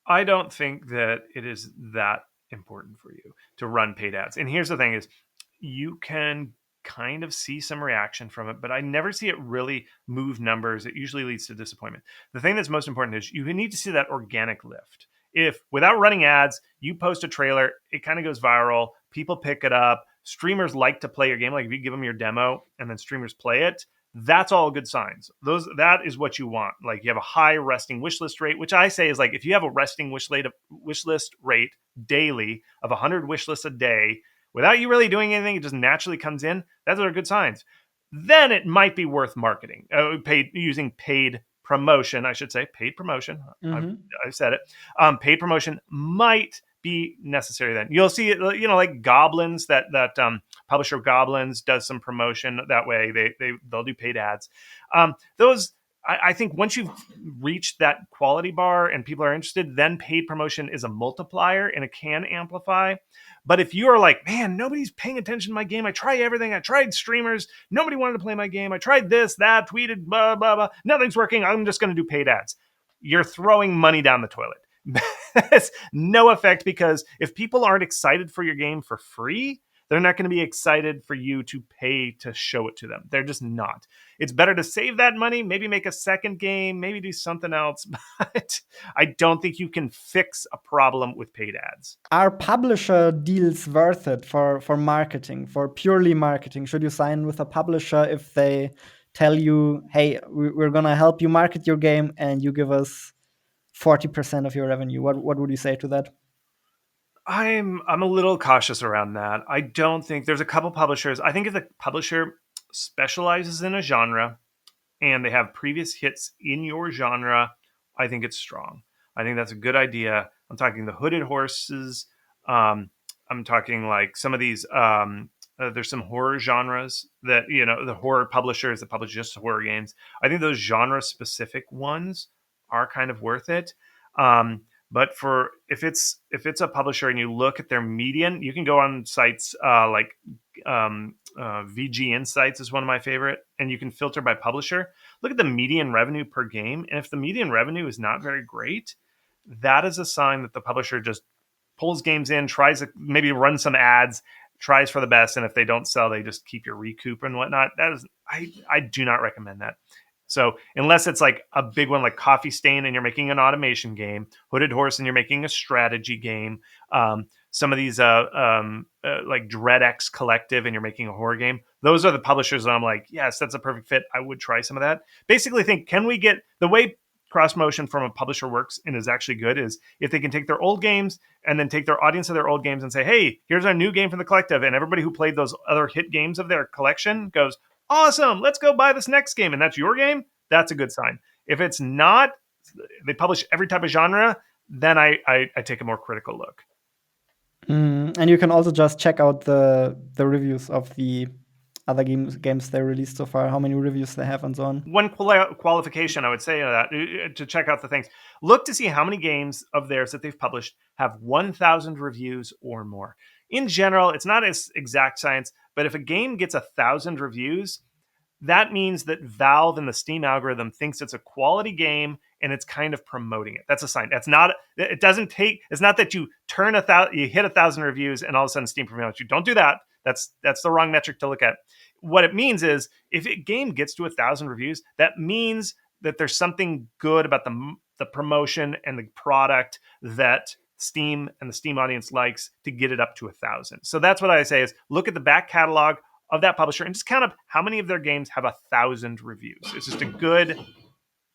I don't think that it is that important for you to run paid ads. And here's the thing is, you can kind of see some reaction from it, but I never see it really move numbers. It usually leads to disappointment. The thing that's most important is you need to see that organic lift. If without running ads, you post a trailer, it kind of goes viral, people pick it up, streamers like to play your game. Like if you give them your demo and then streamers play it, that's all good signs. That is what you want. Like you have a high resting wishlist rate, which I say is like, if you have a resting wishlist rate daily of 100 wishlists a day, without you really doing anything, it just naturally comes in. Those are good signs. Then it might be worth marketing, using paid promotion, I should say, paid promotion. I said it. Paid promotion might be necessary. Then you'll see it, like Goblins, that publisher Goblins does some promotion that way. They'll do paid ads. Those. I think once you've reached that quality bar and people are interested, then paid promotion is a multiplier and it can amplify. But if you are like, man, nobody's paying attention to my game. I try everything. I tried streamers. Nobody wanted to play my game. I tried this, that, tweeted, blah, blah, blah. Nothing's working. I'm just going to do paid ads. You're throwing money down the toilet. That's no effect, because if people aren't excited for your game for free, they're not going to be excited for you to pay to show it to them. They're just not. It's better to save that money, maybe make a second game, maybe do something else. But I don't think you can fix a problem with paid ads. Are publisher deals worth it for marketing, for purely marketing? Should you sign with a publisher if they tell you, hey, we're going to help you market your game and you give us 40% of your revenue? What would you say to that? I'm a little cautious around that. I don't think there's a couple publishers. I think if the publisher specializes in a genre and they have previous hits in your genre, I think it's strong. I think that's a good idea. I'm talking the Hooded Horses. I'm talking like some of these. There's some horror genres that, the horror publishers that publish just horror games. I think those genre specific ones are kind of worth it. But for if it's a publisher and you look at their median, you can go on sites like VG Insights is one of my favorite, and you can filter by publisher. Look at the median revenue per game, and if the median revenue is not very great, that is a sign that the publisher just pulls games in, tries to maybe run some ads, tries for the best, and if they don't sell, they just keep your recoup and whatnot. That is, I do not recommend that. So unless it's like a big one like Coffee Stain and you're making an automation game, Hooded Horse and you're making a strategy game, some of these like DreadX Collective and you're making a horror game, those are the publishers that I'm like, yes, that's a perfect fit. I would try some of that. Basically think, can we get the way cross motion from a publisher works and is actually good is if they can take their old games and then take their audience of their old games and say, hey, here's our new game from the collective. And everybody who played those other hit games of their collection goes, awesome, let's go buy this next game. And that's your game. That's a good sign. If it's not, they publish every type of genre, then I take a more critical look. And you can also just check out the reviews of the other games they released so far, how many reviews they have and so on. One qualification I would say to check out the things, look to see how many games of theirs that they've published have 1,000 reviews or more. In general, it's not as exact science, but if a game gets 1,000 reviews, that means that Valve and the Steam algorithm thinks it's a quality game and it's kind of promoting it. That's a sign. It's not that you you hit 1,000 reviews and all of a sudden Steam promotes you. Don't do that. That's the wrong metric to look at. What it means is if a game gets to 1,000 reviews, that means that there's something good about the promotion and the product that Steam and the Steam audience likes to get it up to 1,000. So that's what I say is look at the back catalog of that publisher and just count up how many of their games have 1,000 reviews. It's just a good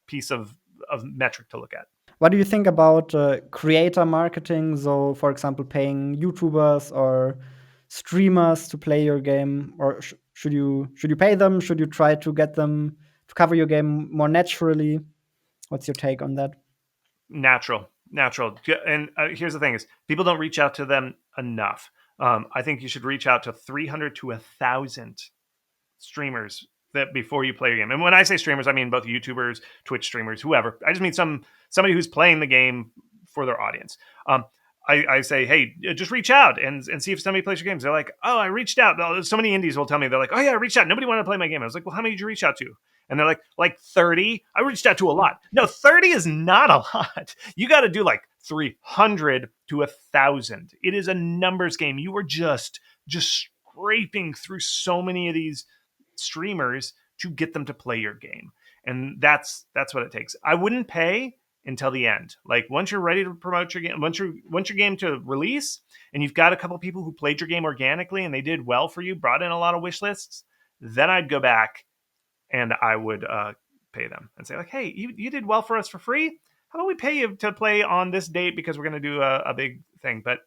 piece of metric to look at. What do you think about creator marketing? So, for example, paying YouTubers or streamers to play your game, or should you pay them? Should you try to get them to cover your game more naturally? What's your take on that? Natural. And here's the thing: is people don't reach out to them enough. I think you should reach out to 300 to 1,000 streamers that before you play your game. And when I say streamers, I mean both YouTubers, Twitch streamers, whoever. I just mean somebody who's playing the game for their audience. I say, hey, just reach out and see if somebody plays your games. They're like, oh, I reached out. So many indies will tell me, they're like, oh yeah, I reached out. Nobody wanted to play my game. I was like, well, how many did you reach out to? And they're like 30. I reached out to a lot. No, 30 is not a lot. You got to do like 300 to 1,000. It is a numbers game. You are just scraping through so many of these streamers to get them to play your game. And that's what it takes. I wouldn't pay until the end. Like once you're ready to promote your game, once your game to release and you've got a couple people who played your game organically and they did well for you, brought in a lot of wish lists, then I'd go back and I would pay them and say like, hey, you did well for us for free. How about we pay you to play on this date because we're going to do a big thing. But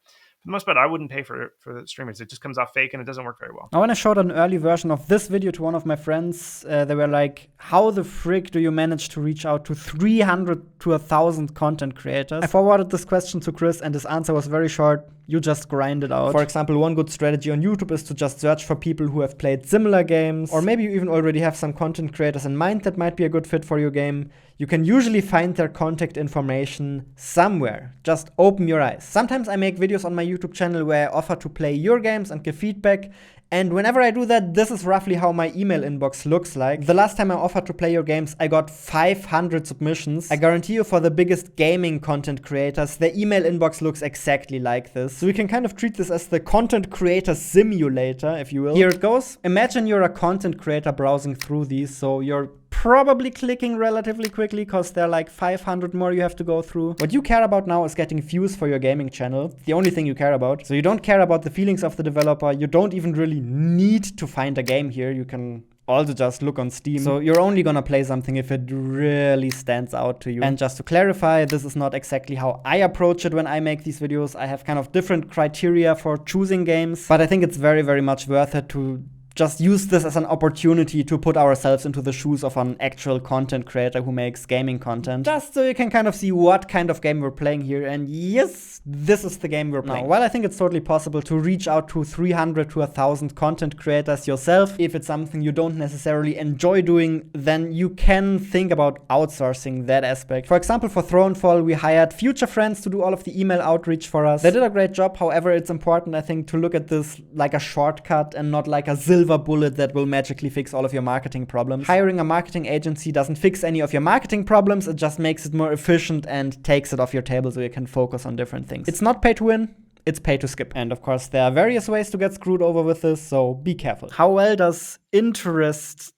For the most part, I wouldn't pay for the streamers. It just comes off fake and it doesn't work very well. Now, when I showed an early version of this video to one of my friends, they were like, how the frick do you manage to reach out to 300 to 1,000 content creators? I forwarded this question to Chris and his answer was very short. You just grind it out. For example, one good strategy on YouTube is to just search for people who have played similar games, or maybe you even already have some content creators in mind that might be a good fit for your game. You can usually find their contact information somewhere. Just open your eyes. Sometimes I make videos on my YouTube channel where I offer to play your games and give feedback. And whenever I do that, this is roughly how my email inbox looks like. The last time I offered to play your games, I got 500 submissions. I guarantee you, for the biggest gaming content creators, their email inbox looks exactly like this. So we can kind of treat this as the content creator simulator, if you will. Here it goes. Imagine you're a content creator browsing through these, so you're probably clicking relatively quickly because there are like 500 more you have to go through. What you care about now is getting views for your gaming channel. The only thing you care about. So you don't care about the feelings of the developer. You don't even really need to find a game here. You can also just look on Steam. So you're only gonna play something if it really stands out to you. And just to clarify, this is not exactly how I approach it when I make these videos. I have kind of different criteria for choosing games, but I think it's very, very much worth it to just use this as an opportunity to put ourselves into the shoes of an actual content creator who makes gaming content. Just so you can kind of see what kind of game we're playing here. And yes, this is the game we're playing. Now, while I think it's totally possible to reach out to 300 to 1,000 content creators yourself, if it's something you don't necessarily enjoy doing, then you can think about outsourcing that aspect. For example, for Thronefall, we hired Future Friends to do all of the email outreach for us. They did a great job. However, it's important, I think, to look at this like a shortcut and not like a silver bullet that will magically fix all of your marketing problems. Hiring a marketing agency doesn't fix any of your marketing problems. It just makes it more efficient and takes it off your table so you can focus on different things. It's not pay to win. It's pay to skip. And of course, there are various ways to get screwed over with this, so be careful. How well does interest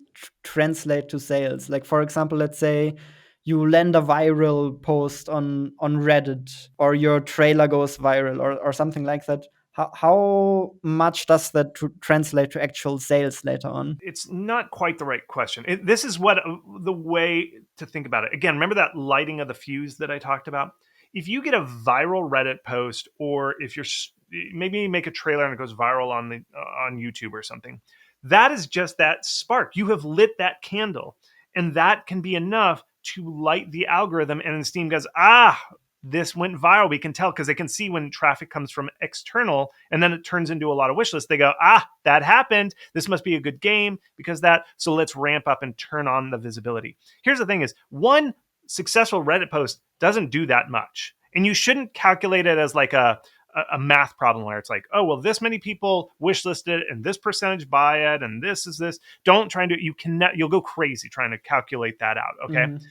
translate to sales? Like, for example, let's say you land a viral post on Reddit, or your trailer goes viral, or something like that. How much does that translate to actual sales later on? It's not quite the right question. This is what the way to think about it. Again, remember that lighting of the fuse that I talked about? If you get a viral Reddit post, or if you're maybe you make a trailer and it goes viral on YouTube or something, that is just that spark. You have lit that candle, and that can be enough to light the algorithm. And then Steam goes, this went viral. We can tell because they can see when traffic comes from external, and then it turns into a lot of wish lists. They go, that happened. This must be a good game because that. So let's ramp up and turn on the visibility. Here's the thing is, one successful Reddit post doesn't do that much. And you shouldn't calculate it as like a math problem where it's like, oh, well, this many people wish listed and this percentage buy it and this is this. Don't try and do it. You'll go crazy trying to calculate that out. Okay. Mm-hmm.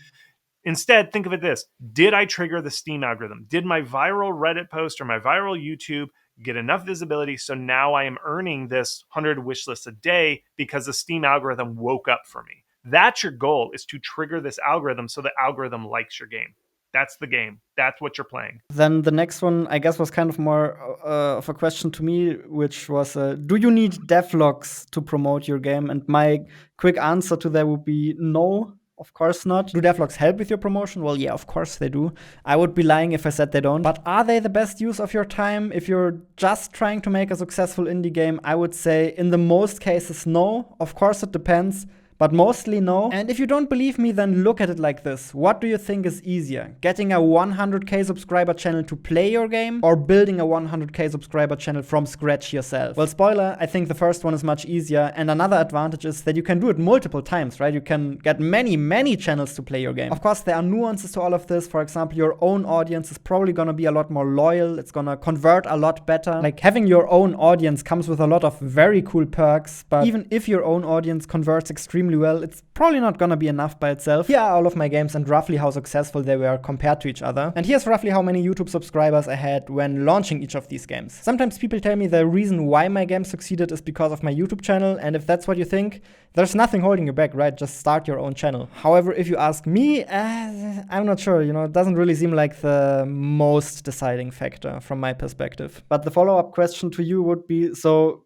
Instead, think of it this. Did I trigger the Steam algorithm? Did my viral Reddit post or my viral YouTube get enough visibility so now I am earning this 100 wish lists a day because the Steam algorithm woke up for me? That's your goal, is to trigger this algorithm so the algorithm likes your game. That's the game. That's what you're playing. Then the next one, I guess, was kind of more of a question to me, which was, do you need devlogs to promote your game? And my quick answer to that would be no. Of course not. Do devlogs help with your promotion? Well, yeah, of course they do. I would be lying if I said they don't. But are they the best use of your time? If you're just trying to make a successful indie game, I would say in the most cases, no. Of course it depends, but mostly no. And if you don't believe me, then look at it like this. What do you think is easier? Getting a 100k subscriber channel to play your game, or building a 100k subscriber channel from scratch yourself? Well, spoiler, I think the first one is much easier. And another advantage is that you can do it multiple times, right? You can get many channels to play your game. Of course, there are nuances to all of this. For example, your own audience is probably gonna be a lot more loyal. It's gonna convert a lot better. Like, having your own audience comes with a lot of very cool perks, but even if your own audience converts extremely well, it's probably not gonna be enough by itself. Here are all of my games and roughly how successful they were compared to each other. And here's roughly how many YouTube subscribers I had when launching each of these games. Sometimes people tell me the reason why my game succeeded is because of my YouTube channel, and if that's what you think, there's nothing holding you back, right? Just start your own channel. However, if you ask me, I'm not sure, it doesn't really seem like the most deciding factor from my perspective. But the follow-up question to you would be, so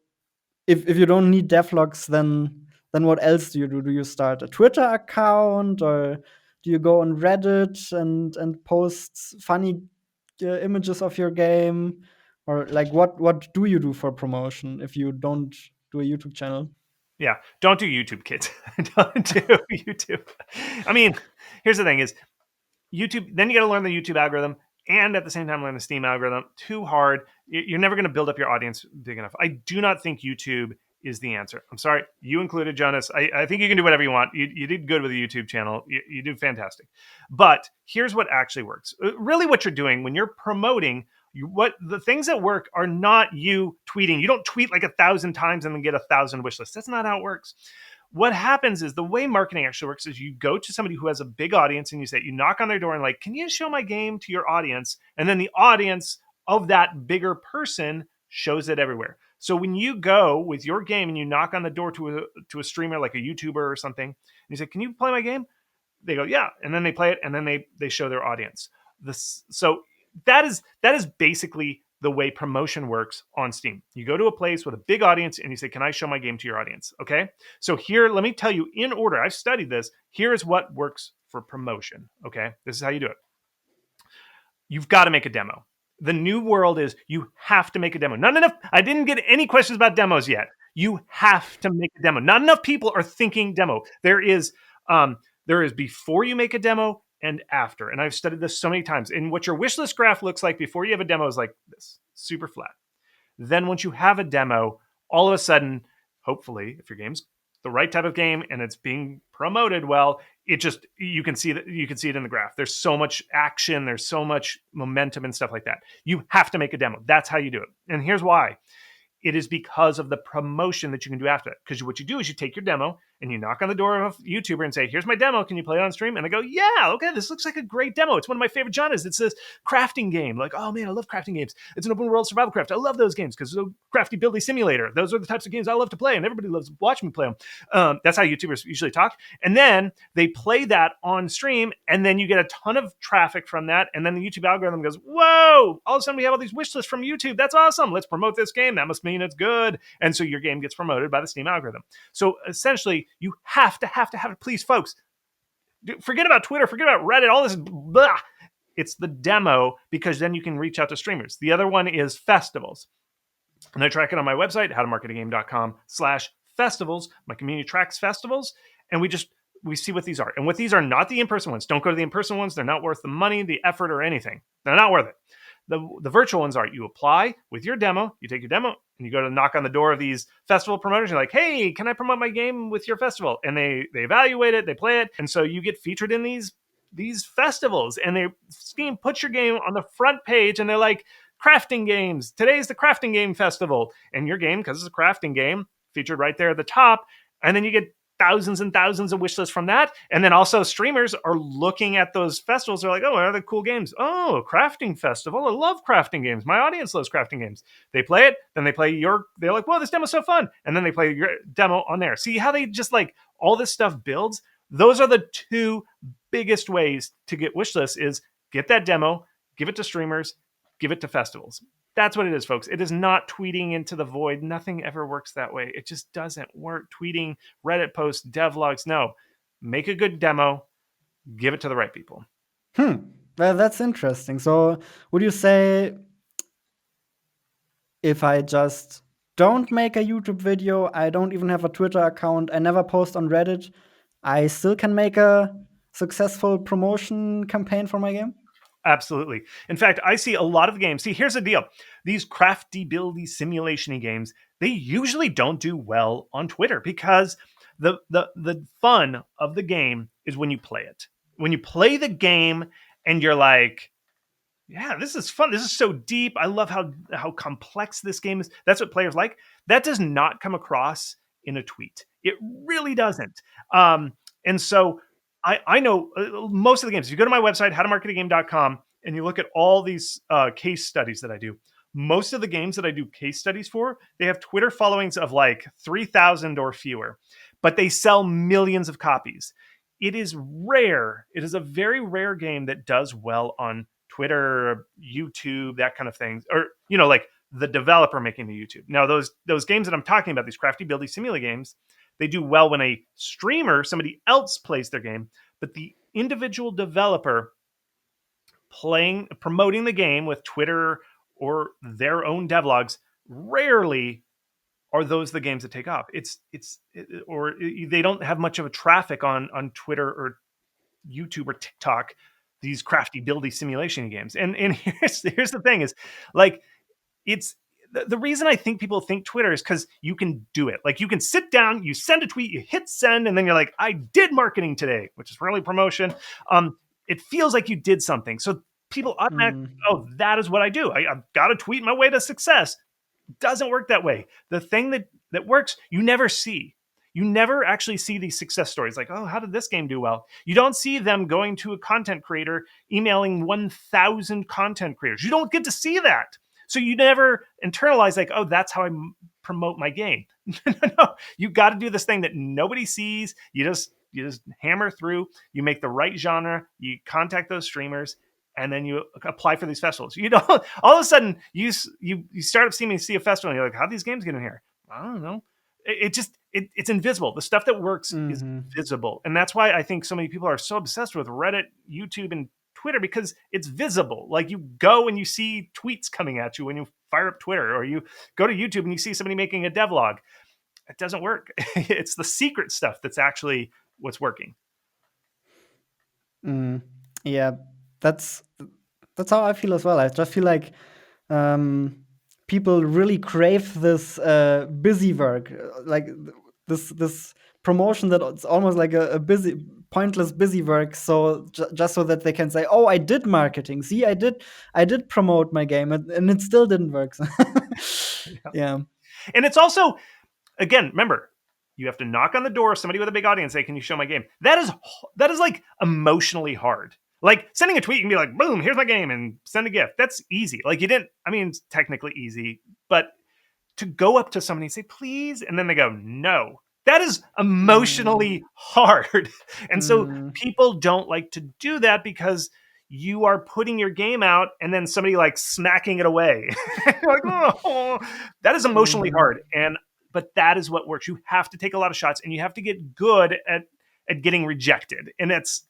if you don't need devlogs, then what else do you do? Do you start a Twitter account, or do you go on Reddit and post funny images of your game? Or like what do you do for promotion if you don't do a YouTube channel? Yeah, don't do YouTube, kids. Don't do YouTube. I mean, here's the thing: is YouTube. Then you got to learn the YouTube algorithm, and at the same time learn the Steam algorithm. Too hard. You're never going to build up your audience big enough. I do not think YouTube is the answer. I'm sorry, you included, Jonas. I think you can do whatever you want. You did good with the YouTube channel. You do fantastic. But here's what actually works. Really, what you're doing when you're promoting. What the things that work are not you tweeting. You don't tweet like 1,000 times and then get 1,000 wish lists. That's not how it works. What happens is the way marketing actually works is you go to somebody who has a big audience and you say, you knock on their door and like, can you show my game to your audience? And then the audience of that bigger person shows it everywhere. So when you go with your game and you knock on the door to a streamer like a YouTuber or something, and you say, can you play my game? They go, yeah. And then they play it and then they show their audience. So that is basically the way promotion works on Steam. You go to a place with a big audience and you say, can I show my game to your audience? Okay. So here, let me tell you in order. I've studied this. Here's what works for promotion. Okay. This is how you do it. You've got to make a demo. The new world is you have to make a demo. Not enough. I didn't get any questions about demos yet. You have to make a demo. Not enough people are thinking demo. There is before you make a demo and after. And I've studied this so many times. And what your wish list graph looks like before you have a demo is like this, super flat. Then once you have a demo, all of a sudden, hopefully, if your game's the right type of game and it's being promoted well, you can see it in the graph. There's so much action, there's so much momentum and stuff like that. You have to make a demo. That's how you do it. And here's why. It is because of the promotion that you can do after that. Because what you do is you take your demo and you knock on the door of a YouTuber and say, here's my demo. Can you play it on stream? And they go, yeah, okay, this looks like a great demo. It's one of my favorite genres. It's this crafting game. Like, oh man, I love crafting games. It's an open world survival craft. I love those games because it's a crafty buildy simulator. Those are the types of games I love to play and everybody loves watching me play them. That's how YouTubers usually talk. And then they play that on stream and then you get a ton of traffic from that. And then the YouTube algorithm goes, whoa, all of a sudden we have all these wish lists from YouTube. That's awesome. Let's promote this game. That must mean it's good. And so your game gets promoted by the Steam algorithm. So essentially, you have to have it. Please, folks, forget about Twitter, forget about Reddit, all this blah. It's the demo because then you can reach out to streamers. The other one is festivals. And I track it on my website, howtomarketagame.com/festivals. My community tracks festivals. And we see what these are. And what these are not the in-person ones. Don't go to the in-person ones. They're not worth the money, the effort, or anything. They're not worth it. The virtual ones are you apply with your demo, you take your demo, and you go to knock on the door of these festival promoters. You're like, hey, can I promote my game with your festival? And they evaluate it, they play it. And so you get featured in these festivals. And Steam puts your game on the front page and they're like, crafting games. Today's the crafting game festival. And your game, because it's a crafting game, featured right there at the top. And then you get thousands and thousands of wish lists from that. And then also streamers are looking at those festivals. They're like, oh, what are the cool games? Oh, crafting festival. I love crafting games. My audience loves crafting games. They play it. Then they play they're like, whoa, this demo's so fun. And then they play your demo on there. See how they just like all this stuff builds? Those are the two biggest ways to get wish lists is get that demo, give it to streamers, give it to festivals. That's what it is, folks. It is not tweeting into the void. Nothing ever works that way. It just doesn't work. Tweeting, Reddit posts, devlogs. No. Make a good demo. Give it to the right people. Well, that's interesting. So would you say if I just don't make a YouTube video, I don't even have a Twitter account, I never post on Reddit, I still can make a successful promotion campaign for my game? Absolutely. In fact, I see a lot of games. See, here's the deal. These crafty, buildy, simulation-y games, they usually don't do well on Twitter because the fun of the game is when you play it. When you play the game and you're like, yeah, this is fun. This is so deep. I love how complex this game is. That's what players like. That does not come across in a tweet. It really doesn't. And so I know most of the games. If you go to my website, howtomarketagame.com, and you look at all these case studies that I do, most of the games that I do case studies for, they have Twitter followings of like 3,000 or fewer, but they sell millions of copies. It is rare. It is a very rare game that does well on Twitter, YouTube, that kind of thing, or like the developer making the YouTube. Now, those games that I'm talking about, these crafty, buildy, simulate games, they do well when a streamer, somebody else plays their game, but the individual developer promoting the game with Twitter or their own devlogs, rarely are those the games that take off. Or they don't have much of a traffic on Twitter or YouTube or TikTok, these crafty buildy simulation games. And here's the thing is, like, it's the reason I think people think Twitter is because you can do it. Like, you can sit down, you send a tweet, you hit send, and then you're like, I did marketing today, which is really promotion. It feels like you did something. So people automatically, oh, that is what I do. I've got to tweet my way to success. Doesn't work that way. The thing that works, you never see. You never actually see these success stories like, oh, how did this game do well? You don't see them going to a content creator, emailing 1,000 content creators. You don't get to see that. So you never internalize like, oh, that's how I promote my game. No, you got to do this thing that nobody sees. You just hammer through. You make the right genre. You contact those streamers, and then you apply for these festivals. You don't all of a sudden you start seeing a festival, and you're like, how these games get in here? I don't know. It's invisible. The stuff that works is visible, and that's why I think so many people are so obsessed with Reddit, YouTube, and Twitter, because it's visible. Like, you go and you see tweets coming at you when you fire up Twitter, or you go to YouTube and you see somebody making a devlog. It doesn't work. It's the secret stuff that's actually what's working. Yeah, that's how I feel as well. I just feel like people really crave this busy work, like this promotion that it's almost like a busy, pointless busy work. So just so that they can say, "Oh, I did marketing. See, I did promote my game, and it still didn't work." Yeah. And it's also, again, remember, you have to knock on the door of somebody with a big audience, say, "Can you show my game?" That is like emotionally hard. Like, sending a tweet, you can be like, boom, here's my game, and send a gift. That's easy. Like, it's technically easy, but to go up to somebody and say, please, and then they go, no, that is emotionally hard. And so people don't like to do that because you are putting your game out and then somebody like smacking it away. Like, oh, that is emotionally hard. But that is what works. You have to take a lot of shots, and you have to get good at getting rejected. And that's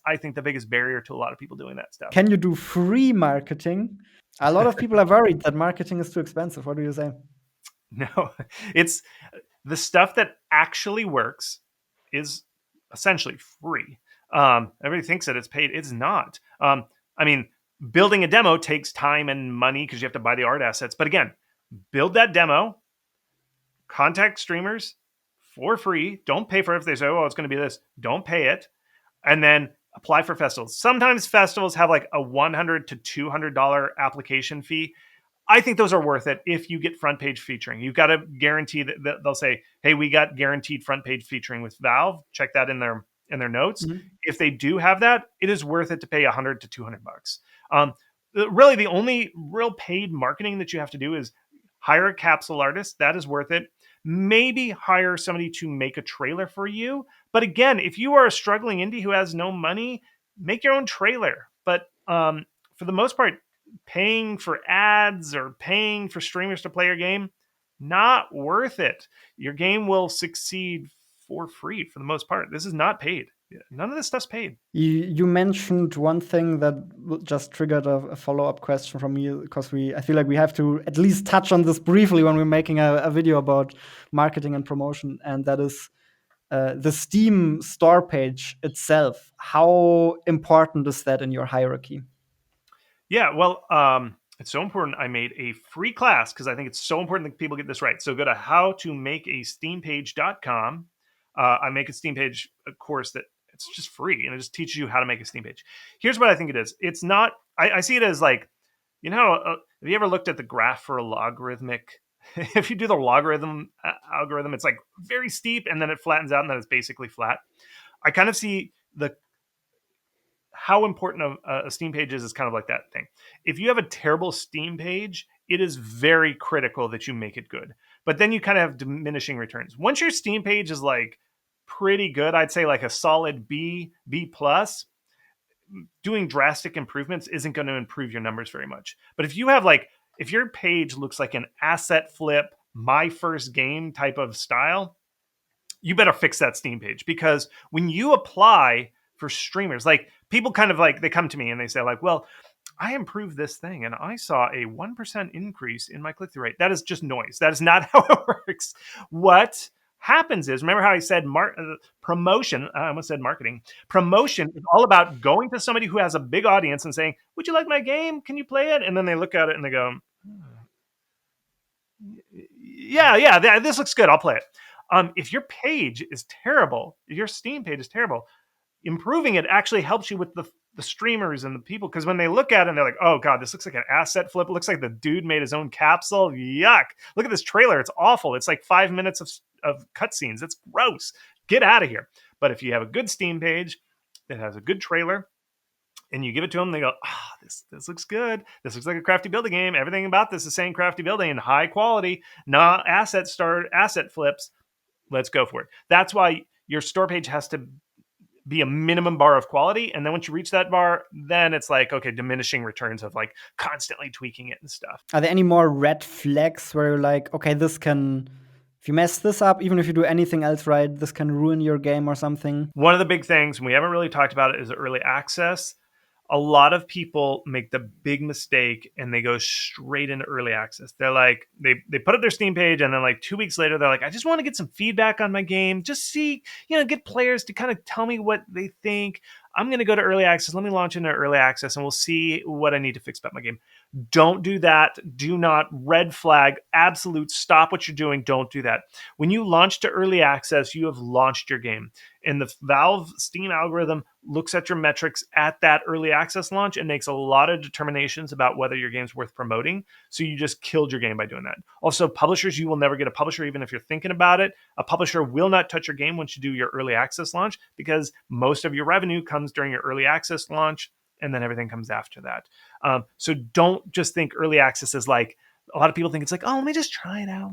I think the biggest barrier to a lot of people doing that stuff. Can you do free marketing? A lot of people are worried that marketing is too expensive. What do you say? No, it's the stuff that actually works is essentially free. Everybody thinks that it's paid. It's not. Building a demo takes time and money because you have to buy the art assets. But again, build that demo, contact streamers for free. Don't pay for it if they say, oh, it's going to be this. Don't pay it. And then apply for festivals. Sometimes festivals have like a $100 to $200 application fee. I think those are worth it if you get front page featuring. You've got to guarantee that they'll say, hey, we got guaranteed front page featuring with Valve. Check that in their notes. If they do have that, it is worth it to pay $100 to $200. Really, the only real paid marketing that you have to do is hire a capsule artist. That is worth it. Maybe hire somebody to make a trailer for you. But again, if you are a struggling indie who has no money, make your own trailer. But for the most part, paying for ads or paying for streamers to play your game, not worth it. Your game will succeed for free for the most part. This is not paid. None of this stuff's paid. You mentioned one thing that just triggered a follow-up question from me, because I feel like we have to at least touch on this briefly when we're making a video about marketing and promotion, and that is the Steam store page itself. How important is that in your hierarchy? Yeah, well, it's so important. I made a free class because I think it's so important that people get this right. So go to howtomakeasteampage.com. I make a Steam page, a course that it's just free, and it just teaches you how to make a Steam page. Here's what I think it is. It's not, I see it as like, have you ever looked at the graph for a logarithmic? If you do the logarithm algorithm, it's like very steep, and then it flattens out, and then it's basically flat. I kind of see how important a Steam page is kind of like that thing. If you have a terrible Steam page, it is very critical that you make it good. But then you kind of have diminishing returns. Once your Steam page is like pretty good, I'd say like a solid B plus, doing drastic improvements isn't going to improve your numbers very much. But if you have if your page looks like an asset flip, my first game type of style, you better fix that Steam page, because when you apply for streamers, like people kind of like, they come to me and they say like, well, I improved this thing and I saw a 1% increase in my click-through rate. That is just noise. That is not how it works. What happens is, remember how I said promotion, I almost said marketing. Promotion is all about going to somebody who has a big audience and saying, would you like my game? Can you play it? And then they look at it and they go, yeah, this looks good. I'll play it. If your page is terrible, if your Steam page is terrible, improving it actually helps you with the streamers and the people, because when they look at it and they're like, oh god, this looks like an asset flip, it looks like the dude made his own capsule, yuck, look at this trailer, it's awful, it's like 5 minutes of cutscenes, it's gross, get out of here. But if you have a good Steam page that has a good trailer and you give it to them, they go, this looks good, this looks like a crafty building game, everything about this is saying crafty building and high quality, not asset flips, let's go for it. That's why your store page has to be a minimum bar of quality. And then once you reach that bar, then it's like, okay, diminishing returns of like constantly tweaking it and stuff. Are there any more red flags where you're like, okay, this can, if you mess this up, even if you do anything else right, this can ruin your game or something? One of the big things, and we haven't really talked about it, is early access. A lot of people make the big mistake and they go straight into early access. They're like, they put up their Steam page and then like 2 weeks later, they're like, I just want to get some feedback on my game. Just see, get players to kind of tell me what they think. I'm going to go to early access. Let me launch into early access and we'll see what I need to fix about my game. Don't do that. Do not. Red flag. Absolute. Stop what you're doing. Don't do that. When you launch to early access, you have launched your game. And the Valve Steam algorithm looks at your metrics at that early access launch and makes a lot of determinations about whether your game's worth promoting. So you just killed your game by doing that. Also, publishers, you will never get a publisher, even if you're thinking about it. A publisher will not touch your game once you do your early access launch, because most of your revenue comes during your early access launch, and then everything comes after that. So don't just think early access is like, a lot of people think it's like, oh, let me just try it out.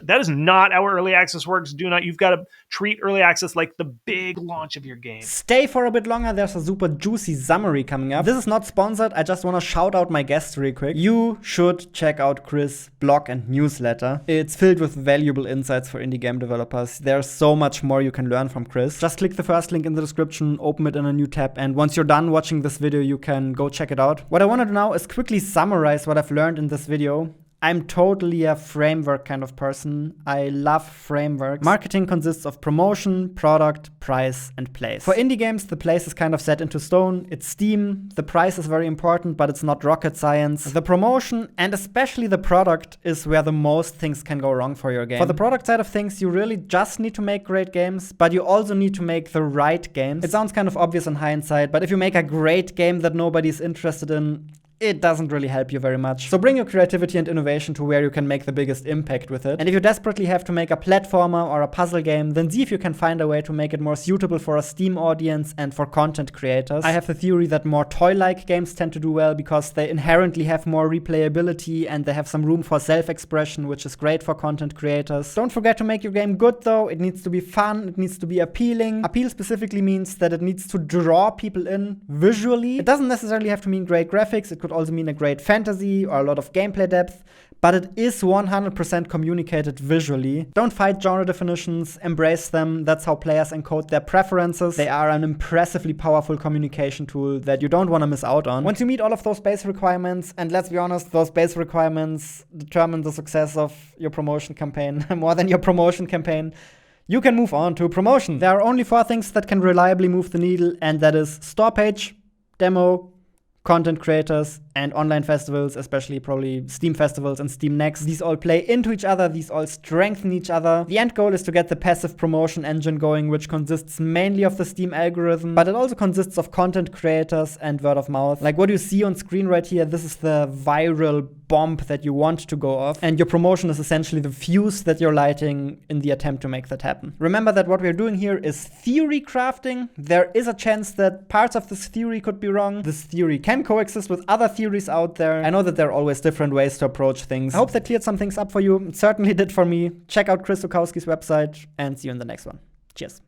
That is not how early access works. You've got to treat early access like the big launch of your game. Stay for a bit longer. There's a super juicy summary coming up. This is not sponsored. I just want to shout out my guests real quick. You should check out Chris' blog and newsletter. It's filled with valuable insights for indie game developers. There's so much more you can learn from Chris. Just click the first link in the description, open it in a new tab, and once you're done watching this video, you can go check it out. What I want to do now is quickly summarize what I've learned in this video. I'm totally a framework kind of person. I love frameworks. Marketing consists of promotion, product, price, and place. For indie games, the place is kind of set into stone. It's Steam. The price is very important, but it's not rocket science. The promotion, and especially the product, is where the most things can go wrong for your game. For the product side of things, you really just need to make great games, but you also need to make the right games. It sounds kind of obvious in hindsight, but if you make a great game that nobody's interested in, it doesn't really help you very much. So bring your creativity and innovation to where you can make the biggest impact with it. And if you desperately have to make a platformer or a puzzle game, then see if you can find a way to make it more suitable for a Steam audience and for content creators. I have the theory that more toy-like games tend to do well because they inherently have more replayability and they have some room for self-expression, which is great for content creators. Don't forget to make your game good though. It needs to be fun, it needs to be appealing. Appeal specifically means that it needs to draw people in visually. It doesn't necessarily have to mean great graphics. It could also mean a great fantasy or a lot of gameplay depth, but it is 100% communicated visually. Don't fight genre definitions, embrace them. That's how players encode their preferences. They are an impressively powerful communication tool that you don't want to miss out on. Once you meet all of those base requirements, and let's be honest, those base requirements determine the success of your promotion campaign more than your promotion campaign, you can move on to promotion. There are only 4 things that can reliably move the needle, and that is store page, demo, content creators, and online festivals, especially probably Steam festivals and Steam Next. These all play into each other, these all strengthen each other. The end goal is to get the passive promotion engine going, which consists mainly of the Steam algorithm, but it also consists of content creators and word of mouth. Like what you see on screen right here, this is the viral bomb that you want to go off, and your promotion is essentially the fuse that you're lighting in the attempt to make that happen. Remember that what we're doing here is theory crafting. There is a chance that parts of this theory could be wrong. This theory can coexist with other theories out there. I know that there are always different ways to approach things. I hope that cleared some things up for you. It certainly did for me. Check out Chris Zukowski's website and see you in the next one. Cheers.